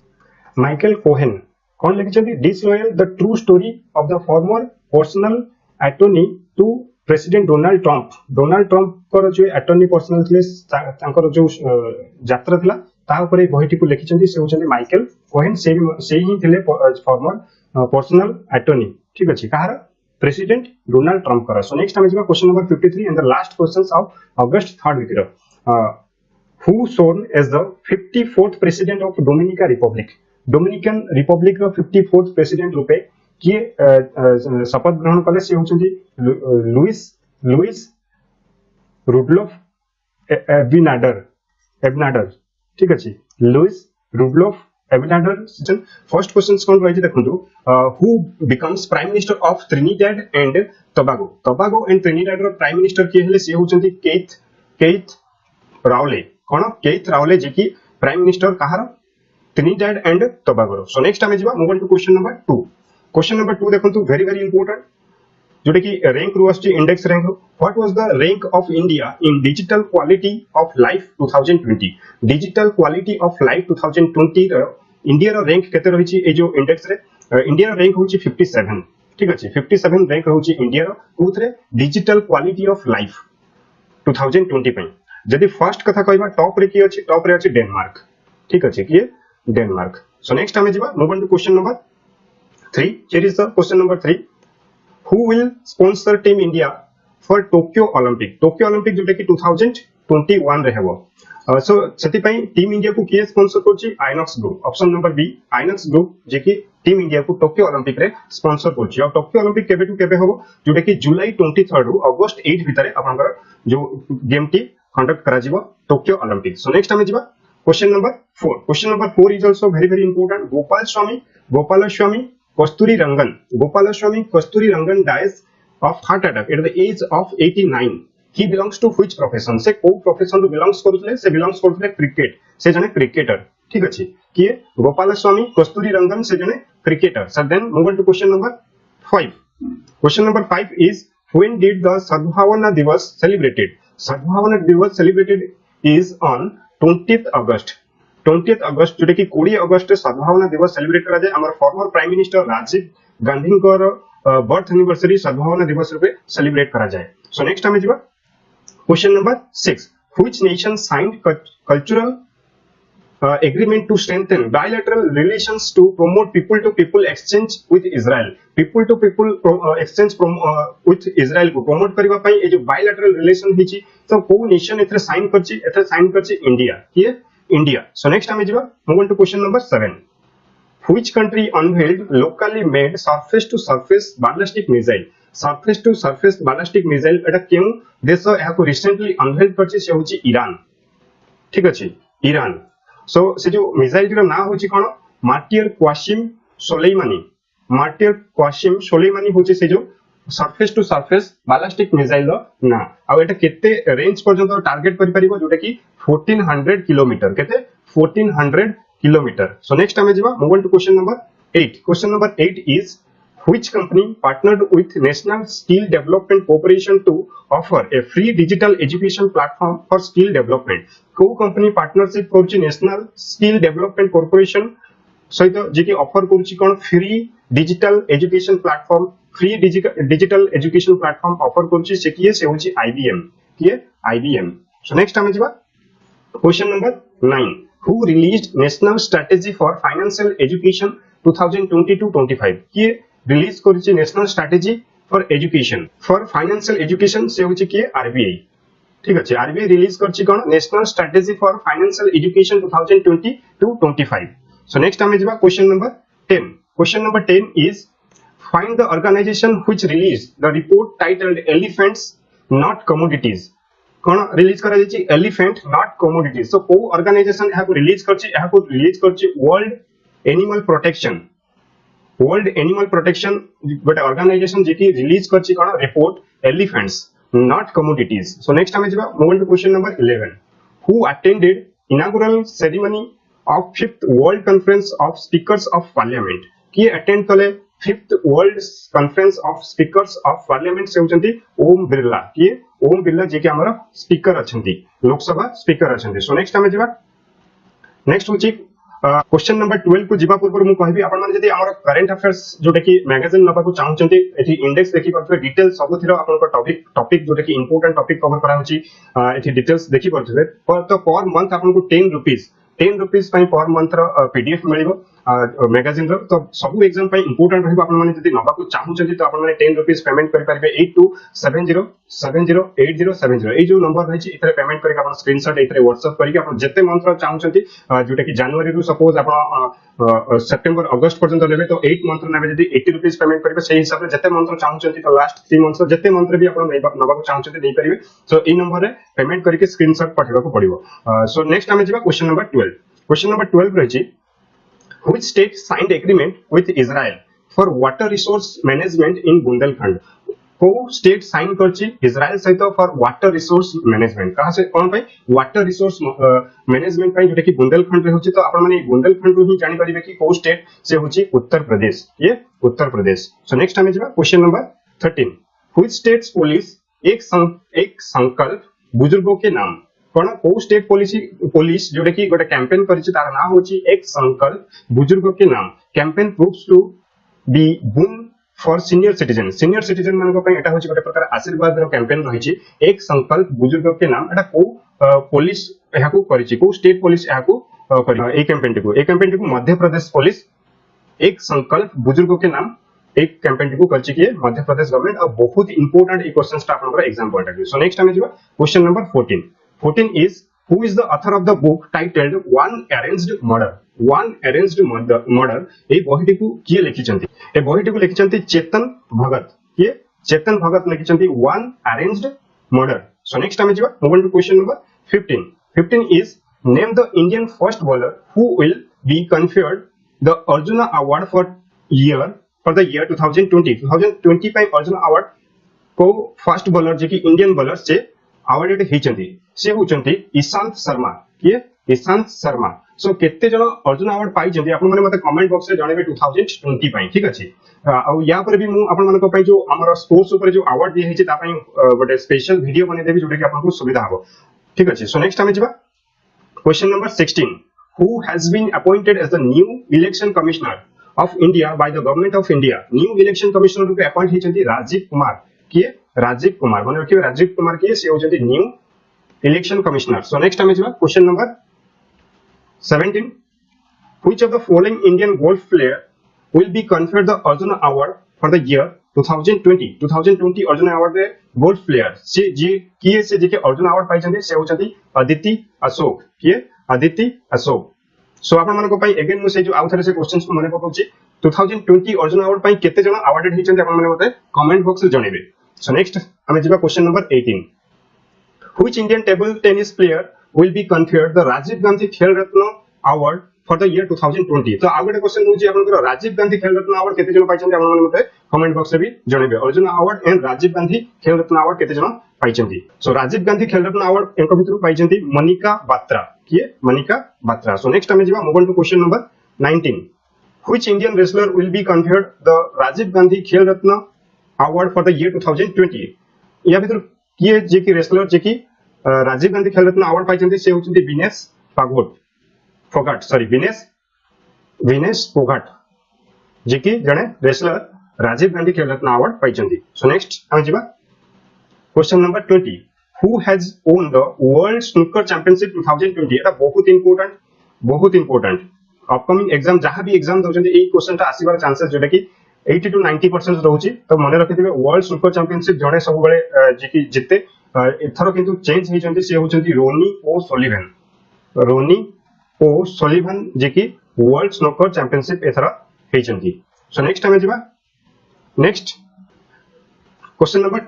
माइकल कोहेन कौन लिखिछन्ती Disloyal, the true story of the former personal attorney to President Donald Trump. Donald Trump कर जो attorney personal थे तांकर जो यात्रा थिला ता ऊपर ए बहिटी को लिखिछन्ती से होछन्ती माइकल कोहेन से ही थिले फॉर्मर पर्सनल attorney। ठीक अछि कहार प्रेसिडेंट डोनाल्ड ट्रम्प करा। सो नेक्स्ट आमे जिबा question number 53 and the last questions of August 3rd week who sworn as the 54th president of Dominica Republic रो 54th प्रेसिडेंट रूपे किए शपथ ग्रहण कले से होचंती लुइस रुडोल्फ एबनाडर। ठीक अछि Luis Rudolf Abinader. First question कौन रही देखो who becomes prime minister of Trinidad and Tobago and Trinidad रो प्राइम मिनिस्टर किए हेले से होचंती केथ राउले कोन केथ राउले जे की प्राइम मिनिस्टर कहार Trinidad and Tobago. So next आमे जिबा move on to question number 2। Question number 2 देखो वेरी वेरी इंपोर्टेंट जोटे की रैंक रू आछि इंडेक्स रैंक रू what was the rank of India in digital quality of life 2020 digital quality of life 2020 रो India रो rank केते रहिछि ए जो इंडेक्स रे इंडिया रो रैंक होछि 57। ठीक अछि 57 रैंक होछि इंडिया रो कोथरे डिजिटल क्वालिटी ऑफ लाइफ 2020 पे जदि फर्स्ट कथा कहबा टॉप रे की अछि टॉप रे अछि डेनमार्क। ठीक अछि कि डेनमार्क। सो नेक्स्ट आमे जिबा move on to question number 3 here is the question number 3 who will sponsor team India for Tokyo Olympic जोटा कि 2021 रे हेबो। सो सेति पई टीम इंडिया को किए स्पॉन्सर करछि INOX group. Option number B INOX group जे कि टीम इंडिया को टोक्यो ओलंपिक रे स्पॉन्सर करछि। और टोक्यो ओलंपिक केबे टू केबे हेबो जोटा कि जुलाई 23 रु अगस्त 8 भीतर आपनकर जो गेम टी कंडक्ट करा जिवो टोक्यो ओलंपिक। सो नेक्स्ट हमें जिवो question number 4। Question number 4 is also very very important Gopala Kasturi Rangan dies of heart attack at the age of 89. He belongs to which profession? से को profession रो belongs करथले से belongs करथले cricket से जने cricketer. ठीक अछि किए गोपालस्वामी कस्तूरी रंगन से जने cricketer. So then move on to question number 5। Question number 5 is when did the Sadbhavana Divas celebrated? Sadbhavana Divas celebrated is on 20th अगस्त जोटा कि 20 अगस्त सद्भावना दिवस सेलिब्रेट करा जाय। हमर former prime minister Rajiv Gandhi को बर्थ एनिवर्सरी सद्भावना दिवस रूपे सेलिब्रेट करा जाय। सो नेक्स्ट हमें जिबा question number 6 which nation signed cultural agreement to strengthen bilateral relations to promote people to people exchange with Israel exchange with Israel को promote करबा पई ए जो bilateral relation हिची तो को नेशन एथरे साइन करछि इंडिया किए India. So next time move on to question number 7. Which country unveiled locally made surface to surface ballistic missile? Surface to surface ballistic missile एटा केउ देश याको रिसेंटली अनवेल करछि से होछि ईरान। ठीक अछि ईरान। सो से जो मिसाइल रो ना होछि कोन मार्टियर क्वासिम सोलेमानी होछि से जो surface to surface ballistic missile ना आ एटा केते रेंज पर्यंत टारगेट करि परिबो जोटा कि 1400 किलोमीटर केते 1400 किलोमीटर। सो नेक्स्ट हमें जिबा move on to question number 8। Question number 8 is which company partnered with National Skill Development Corporation to offer a free digital education platform for skill development? को company partnership करछि national skill development corporation सहित जे कि offer करछि कोन free digital education platform offer करछि से किए से होछि IBM। सो नेक्स्ट हमें जिबा question number 9 who released national strategy for financial education 2020-25 किए रिलीज करछि national strategy for education for financial education से होछि कि RBI। ठीक अछि RBI रिलीज करछि कोन national strategy for financial education 2020-25। So next हमें जिबा question number 10। Question number 10 is find the organisation which release the report titled elephants not commodities. कोन रिलीज करा जायछि एलिफेंट नॉट कमोडिटीज। सो को ऑर्गेनाइजेशन एहा को रिलीज करछि world animal protection world animal protection गोटे ऑर्गेनाइजेशन जे की रिलीज करछि कोन report elephants not commodities. So next हमें जिबा move to question number 11 who attended inauguration ceremony of 5th world conference of speakers of parliament की attend कले 5th world conference of speakers of parliament से होचंती ओम बिरला की ओम बिरला जे कि हमर स्पीकर अछंती लोकसभा स्पीकर अछंती। सो नेक्स्ट हमें जिबा नेक्स्ट होची क्वेश्चन नंबर 12 को जीवा पूर्व मु कहबी आपण माने जदी हमर करंट अफेयर्स जोटा कि मैगजीन नबा को चाहउचंती एथि इंडेक्स देखि परथि डिटेल सब थिरो आपण को टॉपिक जोटा कि इंपोर्टेंट टॉपिक कवर करा होची एथि डिटेल्स देखि परथि पर मंथ आपण को 10 रुपीस पर मंथ रो पीडीएफ मिलिबो मैगजीन रो। तो सब एग्जाम पई इंपोर्टेंट रहबो आपण माने जदी नबा को चाहउचंती तो आपण माने 10 रुपीस पेमेंट करि परिबे 8270708070 ए जो नंबर रही इतरे पेमेंट करके आपण स्क्रीनशॉट इतरे व्हाट्सएप करके आपण जते मंथ रो चाहउचंती जोटा कि जनवरी रु सपोज आपण सितंबर अगस्त पर्यंत लेबे तो 8 मंथ रो नेबे जदी 80 रुपीस पेमेंट करबे सेही हिसाब रे जते मंथ रो चाहउचंती तो लास्ट 3 मंथ रो जते मंथ रे भी आपण नबा को चाहउचंती देई परिबे। सो ई नंबर रे पेमेंट करके स्क्रीनशॉट पठेबा को पड़िबो। सो नेक्स्ट हमें जिबा क्वेश्चन नंबर 12 क्वेश्चन नंबर 12 रही which state signed agreement with Israel for water resource management in Bundelkhand को स्टेट साइन करछि इजराइल सहित फॉर वाटर रिसोर्स मैनेजमेंट कहा से कोन पई वाटर रिसोर्स मैनेजमेंट पई जेटा कि बुंदेलखंड रे होछि। तो आपण माने बुंदेलखंड रू ही जानि परिबे कि को स्टेट से होछि उत्तर प्रदेश ये उत्तर प्रदेश। सो नेक्स्ट हमें जिबा question number 13 which states police एक संकल्प बुजुर्गों के नाम कोन को स्टेट पुलिस जोटा कि गोटे कैंपेन करिछि तार नाम होछि एक संकल्प बुजुर्गों के नाम कैंपेन प्रूव्स टू बी बुन फॉर सीनियर सिटीजन मान को एटा होछि गोटे प्रकार आशीर्वाद रो कैंपेन रहिछि एक संकल्प बुजुर्गों के नाम एटा को पुलिस एहा को करिछि को स्टेट पुलिस एहा को करि ए कैंपेन टिको मध्य प्रदेश पुलिस एक संकल्प बुजुर्गों के नाम एक कैंपेन टिको करिछि कि मध्य प्रदेश गवर्नमेंट और बहुत important E question staff number exam point of view. So next हमें जिबा question number 14 is who is the author of the book titled One Arranged Murder ए बहिटी को किए लिखिचंती ए बहिटी को लिखिचंती चेतन भगत लिखिचंती One Arranged Murder। So next हमें जिबा move to question number 15 is name the Indian first bowler who will be conferred the Arjuna Award for the year 2020 पे अर्जुन अवार्ड को फर्स्ट बॉलर जे कि इंडियन बॉलर से अवार्डेड हिचंती से होचंती ईशांत शर्मा। सो केते जण अर्जुन अवार्ड पाई जंती आपन माने मते कमेंट बॉक्स रे जणेबे 2020 पई ठीक अछि। आ या पर भी मु आपन माने को पई जो हमर स्पोर्ट्स ऊपर जो अवार्ड दिए हिचे ता पई गोटे स्पेशल वीडियो बने देबी जोटे कि आपन को सुविधा हो ठीक अछि। सो नेक्स्ट हमें जिबा question number 16 who has been appointed as the new election commissioner of India by the government of India new election commissioner रूपे अपॉइंट हिचंती राजीव कुमार माने रखियो राजीव कुमार के से होचंती new election commissioner. So next हमें जिबा question number 17 which of the following Indian golf player will be conferred the Arjuna Award for the year 2020 Arjun award रे गोल्फ प्लेयर से जे किए से जे के अर्जुन अवार्ड पाई जंती से होचंती अदिति अशोक। सो आपण मन को पई अगेन मु से जो आउथरे से क्वेश्चंस को मने पकाउची 2020 अर्जुन अवार्ड पई केते जण अवार्डेड हिचंती आपण माने मते कमेंट बॉक्स रे जणेबे। सो नेक्स्ट हमें जिबा question number 18 which Indian table tennis player will be conferred the Rajiv Gandhi Khel Ratna Award for the year 2020। तो आगोटे क्वेश्चन होची आपनकर राजीव गांधी खेल रत्न अवार्ड केते जण पाइछन्ती आपण माने मते कमेंट बॉक्स रे भी जणेबे। Arjun award and Rajiv Gandhi Khel Ratna award केते जण पाइछन्ती। सो राजीव गांधी खेल रत्न अवार्ड एंको भितरु पाइछन्ती मनिका बात्रा। सो नेक्स्ट हमें जिबा move on to question number 19 which Indian wrestler will be conferred the Rajiv Gandhi Khel Ratna Award for the year 2020। या भितर किए जे कि रेसलर जे कि राजीव गांधी खेल रत्न अवार्ड पाइछन्ती से होचन्ती विनेश फोगाट जे कि जने रेसलर राजीव गांधी खेल रत्न अवार्ड पाइछन्ती। सो नेक्स्ट हम जिबा question number 20 who has won the world snooker championship 2020। एटा बहुत इंपोर्टेंट अपकमिंग एग्जाम जहां भी एग्जाम दोचन्ती एई क्वेश्चन ता आसीबार चांसेस जोटा कि 80 to 90% रहउची। तो मने रखिथिबे वर्ल्ड स्नूकर चैंपियनशिप जणे सब बेले जे कि जिते एथरो किंतु चेंज हिचंती से होचंती रोनी ओ सोलिवन जे कि वर्ल्ड स्नूकर चैंपियनशिप एथरो हिचंती। सो नेक्स्ट हमें जिबा next question number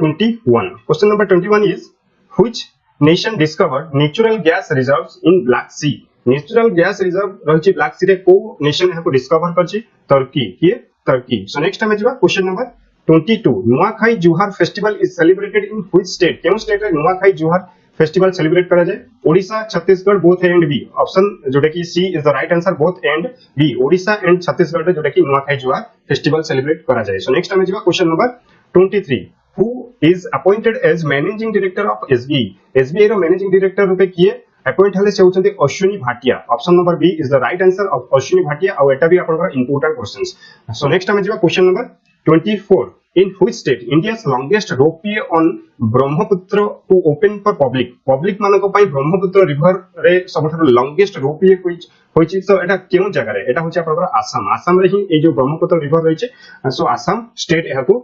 21 is which nation discovered natural gas reserves in Black Sea natural gas reserve रही ब्लैक सी रे को नेशन यहाँ डिस्कवर करछि तुर्की किए तुर्की सो नेक्स्ट टाइम जिबा question number 22 Nuakhai Juhar festival is celebrated in which state केउ state रे Nuakhai Juhar festival celebrate करा जाए Odisha Chhattisgarh both A and B option जोटा कि C is the right answer both and B Odisha and Chhattisgarh रे जोटा कि नुआखाई जुहार फेस्टिवल सेलिब्रेट करा जाए सो नेक्स्ट टाइम जिबा question number 23 who is appointed as managing director of SBI रो मैनेजिंग डायरेक्टर रूपे किए अपॉइंट हले से होचंती Ashwini Bhatia option number B is the right answer of Ashwini Bhatia और एटा भी आपनकर important questions so next time जिबा question number 24 in which state India's longest ropeway on Brahmaputra to open for public मानको पई ब्रह्मपुत्र रिवर रे सबठार लॉन्गेस्ट रोपवे होइछि सो एटा केउ जगह रे एटा होछि आपनकर आसाम रे ही ए जो ब्रह्मपुत्र रिवर रहिछि सो आसाम स्टेट एहाको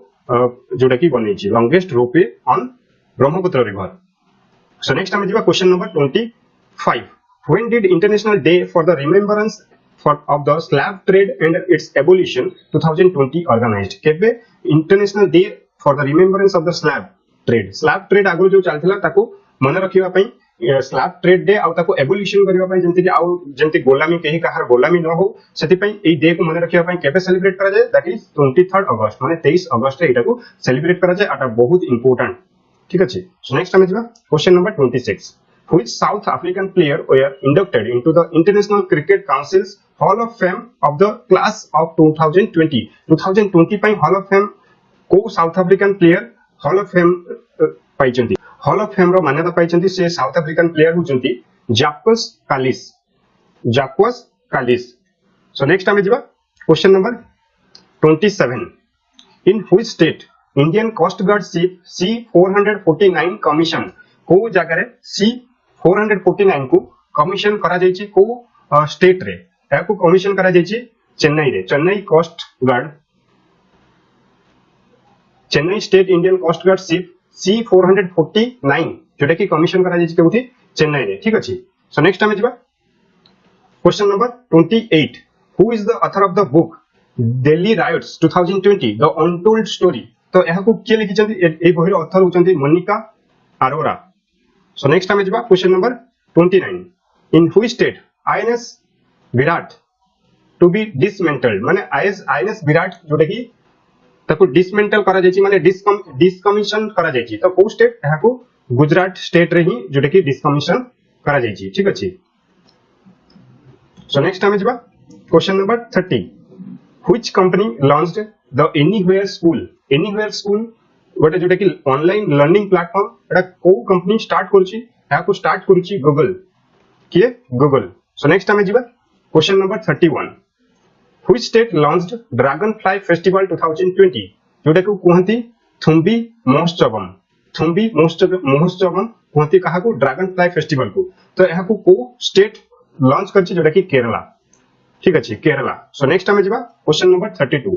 जोटा कि बनेछि longest ropeway on Brahmaputra river so next हम जिबा question number 25 when did international day for the remembrance of the slave trade and its abolition 2020 organized केबे international day for the remembrance of the slab trade आगु जो चलथिला ताको मन रखिबा पई slab trade day आ ताको abolition करबा पई जेंति कि आ जेंति गोलामी केही काहर गोलामी न हो सेति पई एई डे को मन रखिबा पई केबे सेलिब्रेट करा जाय दैट इज 23 अगस्त माने 23 अगस्त रे एटा को सेलिब्रेट करा जाय आटा बहुत इंपोर्टेंट ठीक अछि सो नेक्स्ट हम जिबा question number 26 which South African player were inducted into the International Cricket Council's Hall of Fame of the class of 2020 2020 पई Hall of Fame को South African player hall of fame पाइचंती hall of fame रो मान्यता पाइचंती से South African player होचंती Jacques Kallis so next हम जिबा question number 27 in which state Indian coast guard ship C449 commission को जगह रे C449 को कमीशन करा जायछि को स्टेट रे याको कमीशन करा जायछि चेन्नई रे Chennai coast guard Chennai state Indian coast guard ship C449 जोटा कि कमीशन करा जायछि केउठी चेन्नई रे ठीक अछि सो नेक्स्ट टाइम जिबा question number 28 who is the author of the book Delhi riots 2020 the untold story तो याको के लिखिचंती ए बहिर ऑथर होचंती Monika Arora so next time जिबा question number 29 in which state INS Viraat to be dismantled माने आईएनएस विराट जोटा कि ताको डिसमेंटल करा जायछि माने डिसकमिशन करा जायछि तो को स्टेट याको गुजरात स्टेट रे ही जोटा कि डिसकमिशन करा जायछि ठीक अछि सो नेक्स्ट टाइम जिबा question number 30 which company launched the anywhere school गोटे जोटा कि ऑनलाइन लर्निंग प्लेटफॉर्म एटा को कंपनी स्टार्ट करछि याको स्टार्ट करछि गूगल सो नेक्स्ट टाइम जिबा question number 31 which state launched dragonfly festival 2020 जोटा को कहंती थुंबी महोत्सवम कहंती कहा को ड्रैगनफ्लाई फेस्टिवल को तो यहा को स्टेट लॉन्च करछि जोटा कि केरला ठीक अछि केरला सो नेक्स्ट टाइम जिबा question number 32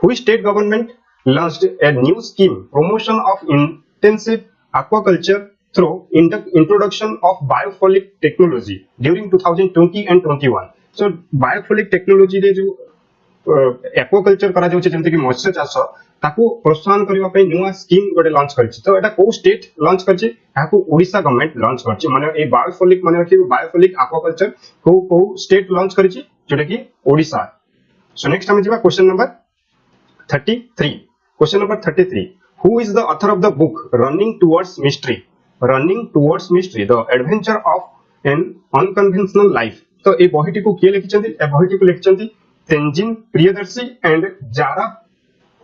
which state government launched a new scheme promotion of intensive aquaculture through introduction of biofolic technology during 2020 and 21 so बायोफोलिक technology रे जो एक्वाकल्चर करा जाउछ जेंति कि मत्स्य चाष ताको प्रोत्साहन करबा पई नुवा स्कीम गोटे लॉन्च करछि तो एटा को स्टेट लॉन्च करछि याको ओडिसा गवर्नमेंट लॉन्च करछि माने ए बायोफोलिक माने रखि बायोफोलिक एक्वाकल्चर को स्टेट लॉन्च करछि जेटा कि ओडिसा सो नेक्स्ट हम जिबा question number 33 who is the author of the book running towards mystery the adventure of an unconventional life तो ए बहिटी को के लिखिचंती ए बहिटी को लिखिचंती Tenzin Priyadarshi and Zara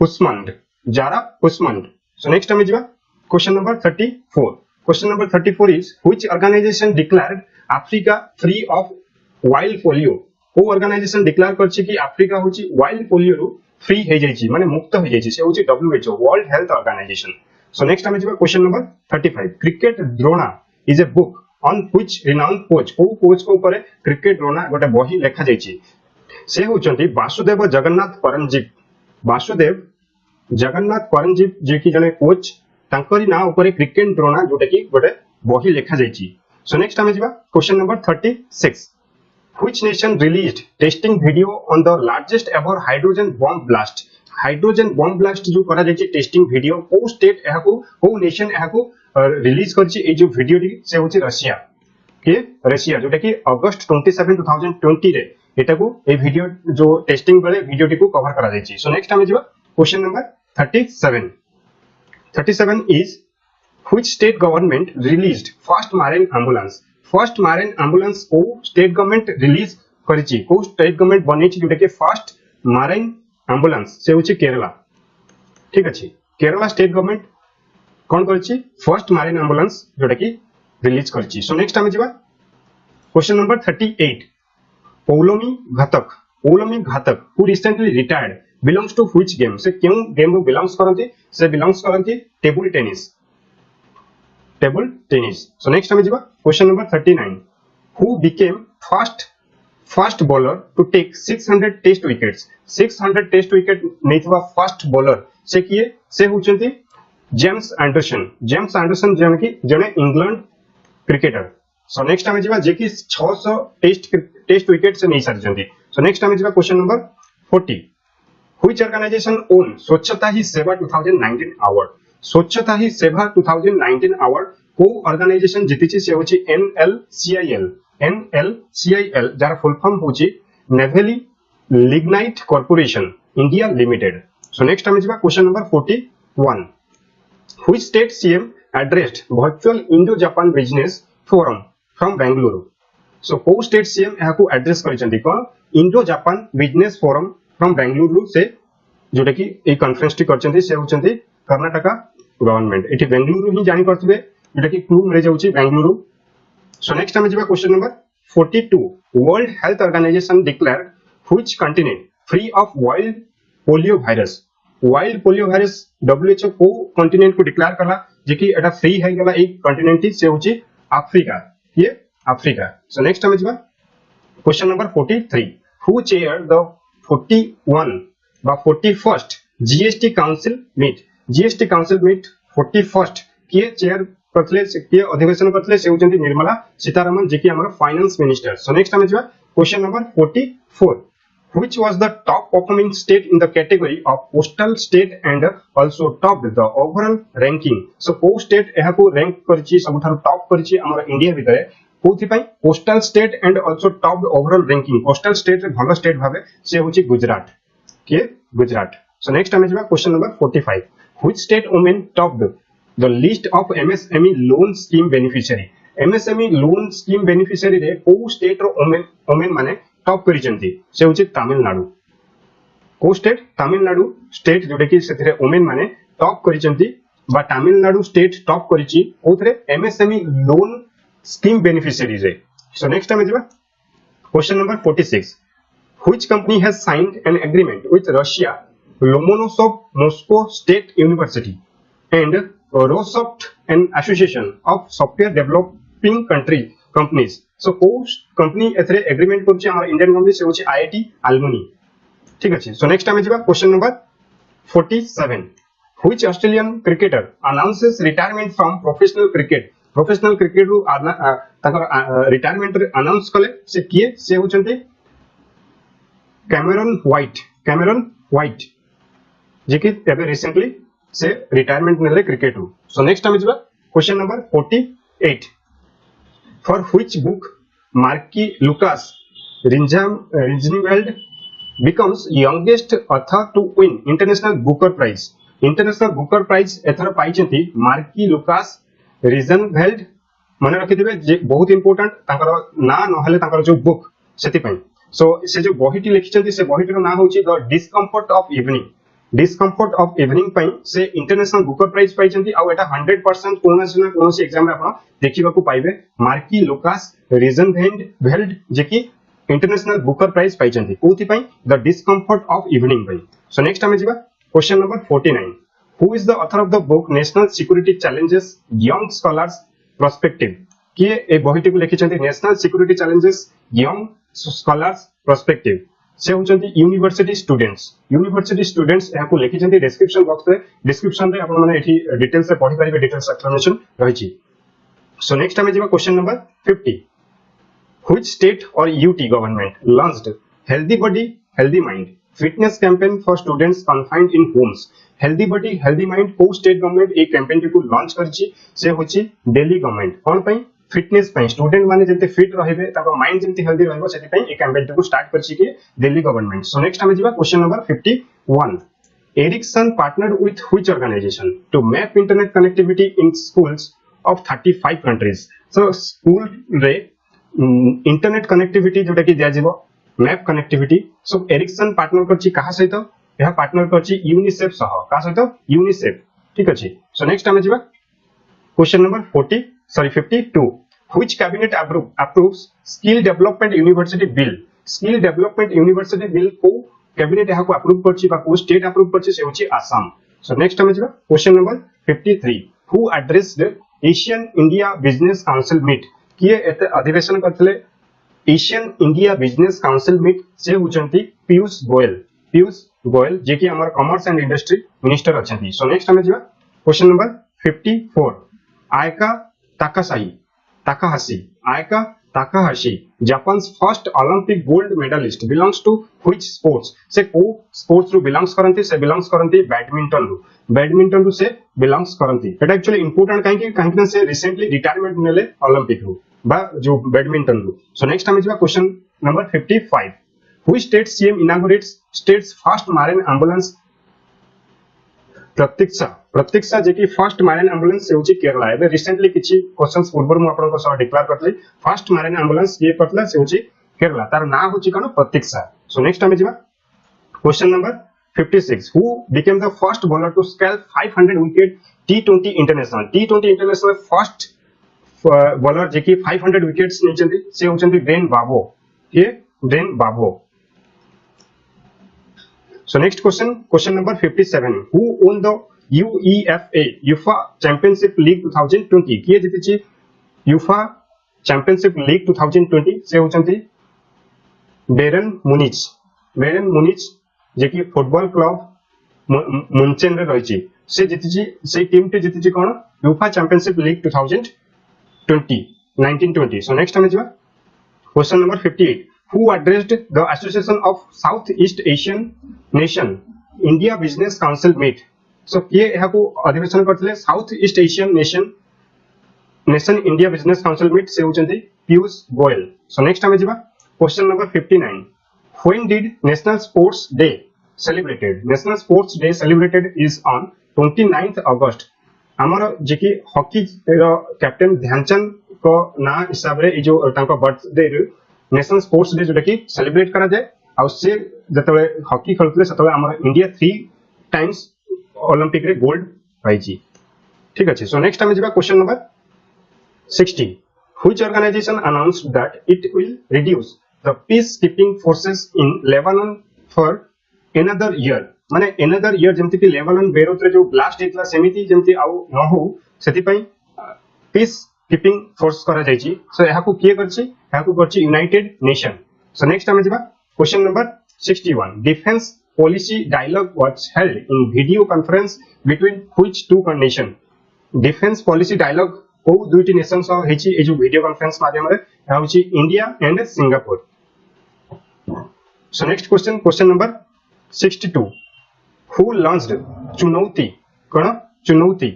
Houshmand so next time जिबा question number 34 is which organisation declared Africa free of wild polio को ऑर्गेनाइजेशन डिक्लेयर करछि कि अफ्रीका होची वाइल्ड पोलियो रो फ्री हे जायछि माने मुक्त हो जायछि से होची WHO world health organisation so next time जिबा question number 35 cricket Drona is a book on which renowned coach को कोच को ऊपर क्रिकेट द्रोणा गोटे बही लेखा जायछि से होचंती वासुदेव जगन्नाथ परंजीव जे कि जने कोच तांकरी ना ऊपर क्रिकेट द्रोणा जोटे कि गोटे बही लेखा जायछि सो नेक्स्ट टाइम जिबा question number 36 which nation released testing video on the largest ever hydrogen bomb blast जो करा जायछि टेस्टिंग वीडियो को स्टेट एहाको को नेशन एहाको रिलीज करछि ए जो वीडियो से होछि रशिया कि रशिया जोटा कि अगस्त 27 2020 रे एटा को ए वीडियो जो टेस्टिंग बेले वीडियोटी को कवर करा जायछि। सो नेक्स्ट हम जिबा question number 37 is which state government released first marine ambulance? First marine ambulance को state government release करिछि, को state government बनेछि जोटा कि first marine ambulance से होछि केरला। ठीक अछि, केरला स्टेट गवर्नमेंट कोन करिछि फर्स्ट मारिन एम्बुलेंस जोटा कि रिलीज करिछि। सो नेक्स्ट हम जिबा question number 38 Paulomi Ghatak who recently retired belongs to which game? से क्यों गेम को बिलोंग्स करंती? से बिलोंग्स करंती टेबल टेनिस। सो नेक्स्ट हम जिबा question number 39 who became first bowler to take 600 test wickets? 600 test wicket नेथवा फर्स्ट बॉलर से किए? से होचंती जेम्स एंडरसन जने इंग्लैंड क्रिकेटर। सो नेक्स्ट हम जिबा जे कि 600 टेस्ट विकेट से नहीं सारिचंती। सो नेक्स्ट हम जिबा question number 40 which organisation won Swachhata Hi सेवा 2019 अवार्ड? स्वच्छता ही सेवा 2019 अवार्ड को ऑर्गेनाइजेशन जीतिछि से होछि NLCIL जार फुल फॉर्म होछि Neyveli lignite corporation India limited. So next हम जिबा question number 41 which state CM addressed virtual Indo Japan business forum from Bengaluru? So को स्टेट सीएम यहा को एड्रेस करिसंती कोन Indo Japan business forum from Bengaluru से जोटा कि ए कॉन्फ्रेंस टी करचंती से होचंती कर्नाटक गवर्नमेंट। एठी बेंगलुरु ही जानि करथिबे जोटा कि क्लू मिले जाउची बेंगलुरु। सो नेक्स्ट हम जिबा question number 42 world health organisation declared which continent free of wild polio virus? Wild polio virus WHO को कंटिनेंट को डिक्लेयर करला जे कि एटा फ्री है गला एक कंटिनेंट से होची अफ्रीका। ये अफ्रीका। सो नेक्स्ट हम जिबा question number 43 who chair the 41 बा 41st GST council meet? GST council meet 41st किए चेयर करथले से किए अधिवेशन करथले से होचंती निर्मला सीतारमण जे कि हमर फाइनेंस मिनिस्टर। सो नेक्स्ट हम जिबा question number 44 which was the top performing state in the category of coastal state and also topped the overall ranking? So को state एहा को रैंक करछि सबठार टॉप करछि हमर इंडिया भितरे कोथि पई coastal state and also topped overall ranking। Coastal state रे भलो स्टेट भाबे से होछि गुजरात। के गुजरात। सो नेक्स्ट हम जिबा question number 45 which state women topped the list of MSME loan scheme beneficiary? MSME loan scheme beneficiary रे को स्टेट रो women माने टॉप करिसेंती से होछि तमिलनाडु। को स्टेट तमिलनाडु स्टेट जोटे कि सेथिरे वुमेन माने टॉप करिसेंती बा तमिलनाडु स्टेट टॉप करिछि ओथरे MSME लोन स्कीम बेनिफिशियरीज रे। सो नेक्स्ट टाइम जिबा question number 46 which company has signed an agreement with Russia Lomonosov Moscow State University and Russoft an association of software developing country companies? So को company एथरे agreement करछि हमर Indian company से होछि IIT अल्मुनी। ठीक अछि। So next time जिबा question number 47 which Australian cricketer announces retirement from professional cricket? Professional cricket रु ताकर retirement announce कले से किए? से होचंती कैमेरन व्हाइट जे कि एबे रिसेंटली से रिटायरमेंट नेले क्रिकेट रु। सो नेक्स्ट टाइम जिबा question number 48 for which book Marquis Lucas Ringenwald becomes youngest author to win International Booker Prize? International Booker Prize ether पाइछंती marquee Lucas रिजनवेल्ड। मन रखिथिबे जे बहुत इंपोर्टेंट ताकर ना नहले ताकर जो बुक सेति पई। सो से जो बहिटी लिखिछंती से बहिटीर ना होची the discomfort of evening. Discomfort of evening पई से इंटरनेशनल बुकर प्राइज पाइछंती आ एटा 100% कोनोसी ना कोनोसी एग्जाम रे आपण देखिबाकू पाइबे मार्की लुकास रिजनवेल्ड जे कि इंटरनेशनल बुकर प्राइज पाइछंती कोथि पई द डिस्कम्फर्ट ऑफ इवनिंग पई। सो नेक्स्ट हम जिबा question number 49 who is the author of the book national security challenges young scholars perspective? किए ए बहिटी को लिखिछंती national security challenges young scholars perspective से होचंती यूनिवर्सिटी स्टूडेंट्स यहा को लिखिछंती डिस्क्रिप्शन बॉक्स रे। डिस्क्रिप्शन रे आपण माने एठी डिटेल्स से पढि परिबे, डिटेल्स एक्सप्लेनेशन रहिछि। सो नेक्स्ट टाइम जिबा क्वेश्चन नंबर 50 व्हिच स्टेट और UT government launched healthy body healthy mind fitness campaign for students confined in homes? Healthy body healthy mind को स्टेट गवर्नमेंट ए कैंपेन को launch करछि से होछि Delhi government. कोन पई? फिटनेस पे स्टूडेंट माने जते फिट रहिबे ताको माइंड जते हेल्दी रहबो सेति पे ए कैंपेन को स्टार्ट करछि कि दिल्ली गवर्नमेंट। सो नेक्स्ट हमें जिबा question number 51। Ericsson partnered with which organization to map internet connectivity in schools of 35 countries? So school रे इंटरनेट कनेक्टिविटी जोटा कि दिया जिवो मैप कनेक्टिविटी। सो एरिक्सन पार्टनर करछि कहा सहित यह पार्टनर करछि यूनिसेफ सह कहा सहित यूनिसेफ। ठीक अछि। सो नेक्स्ट हमें जिबा question number 52। Which cabinet approves skill development university bill? Skill development university bill को कैबिनेट यहाँ को अप्रूव करछि बा को स्टेट अप्रूव करछि से होछि आसाम। सो नेक्स्ट हमें जिबा question number 53। Who addressed Asian India business council meet? किए एते अधिवेशन करथले Asian India business council meet से होचंती पीयूष गोयल। पीयूष गोयल जे कि हमर कॉमर्स एंड इंडस्ट्री मिनिस्टर अछंती। सो नेक्स्ट हमें जिबा क्वेश्चन नंबर 54। आयका Takahashi, Japan's first Olympic gold medalist, belongs to which sports? से को sports रू belongs करंती से belongs करंती बैडमिंटन रू से belongs करंती। एटा एक्चुअली इंपोर्टेंट काहे कि से रिसेंटली रिटायरमेंट नेले ओलंपिक रू बा जो बैडमिंटन रू। सो नेक्स्ट हमें जिबा question number 55। Which state CM inaugurates state's first marine ambulance? प्रतीक्षा जे कि फर्स्ट मारिन एम्बुलेंस से होची केरला। एबे रिसेंटली किछि क्वेश्चंस पूर्व मु आपन को सह डिक्लेयर करथले फर्स्ट मारिन एम्बुलेंस ये करथला से होची केरला तार ना होची कोन प्रतीक्षा। सो नेक्स्ट हमें जिबा question number 56। Who became the first bowler to scale 500 wicket T20 international first bowler जे कि 500 विकेट्स नेचंती से होचंती Dwayne Bravo. So next question number 57. Who won the UEFA Championship League 2020? किए जीतिछि UEFA Championship League 2020 से होचंती बेरन मुनिच जे कि फुटबॉल क्लब मुनचेन रे रहिछि से जीतिछि से टीम टे जीतिछि कोन UEFA Championship League 1920। So next हमें जिबा question number 58। Who addressed the Association of Southeast Asian Nation India Business Council meet? So किए यहाँ को अधिवेशन करथिले south east Asian nation India business council meet से होचंती पीयूष गोयल। सो नेक्स्ट हमें जिबा question number 59। When did National Sports Day celebrated? National Sports Day celebrated is on 29th August। हमर जे कि हॉकी रो कैप्टन ध्यानचंद को ना हिसाब रे जो तांको बर्थडे रे नेशनल स्पोर्ट्स डे जोटा कि सेलिब्रेट करा जाए आ से जतबे हॉकी खेलुतले सतबे हमर इंडिया 3 टाइम्स ओलंपिक रे गोल्ड पाइची। ठीक अछि। सो नेक्स्ट हमें जिबा question number 60। Which organization announced that it will reduce the peacekeeping forces in Lebanon for another year? माने another year जेमति कि लेबानन बेरूत रे जो ब्लास्ट हेतला सेमिति जेमति आउ न हो सेति पई पीस कीपिंग फोर्स करा जायछि। सो यहा को किए करछि यहा को करछि यूनाइटेड नेशन। सो नेक्स्ट हमें जिबा question number 61। Defence policy dialogue was held in video conference between which two nation? Defence policy dialogue को दुईटी नेशन सह हेछि ए जो वीडियो कॉन्फ्रेंस माध्यम रे यहा होछि India and Singapore. So next question number 62। Who launched चुनौती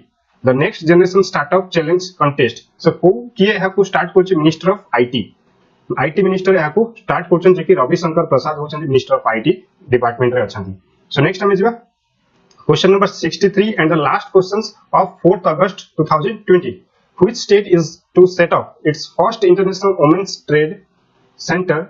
the next generation startup challenge contest? So को किए यहा को स्टार्ट करछि मिनिस्टर ऑफ आईटी मिनिस्टर यहा को स्टार्ट करछन जे कि रविशंकर प्रसाद होछन मिनिस्टर ऑफ आईटी डिपार्टमेंट रे अछंती। सो नेक्स्ट हमें जिबा question number 63 and the last questions of 4th August 2020। Which state is to set up its first international women's trade center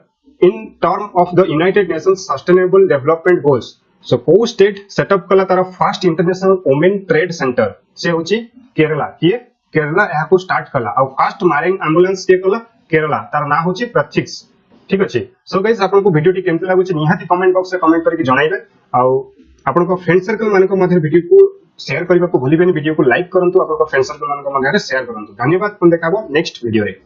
in term of the United Nations Sustainable Development Goals? So को state setup कला तार first international women trade centre से होची केरला। किए केरला यहा को start कला और फर्स्ट मारिन एम्बुलेंस के कला केरला तार ना होची प्रतीक्ष। ठीक अछि। सो गाइस आपन को वीडियो टी केमते लागुची निहाती कमेंट बॉक्स से कमेंट करके जणाइबे आ आपन को फ्रेंड सर्कल माने को मध्ये वीडियो को शेयर करबा को भूलिबेनी। वीडियो को लाइक करंतु आपन को फ्रेंड सर्कल माने को मध्ये शेयर करंतु। धन्यवाद पुन देखाबो नेक्स्ट वीडियो रे।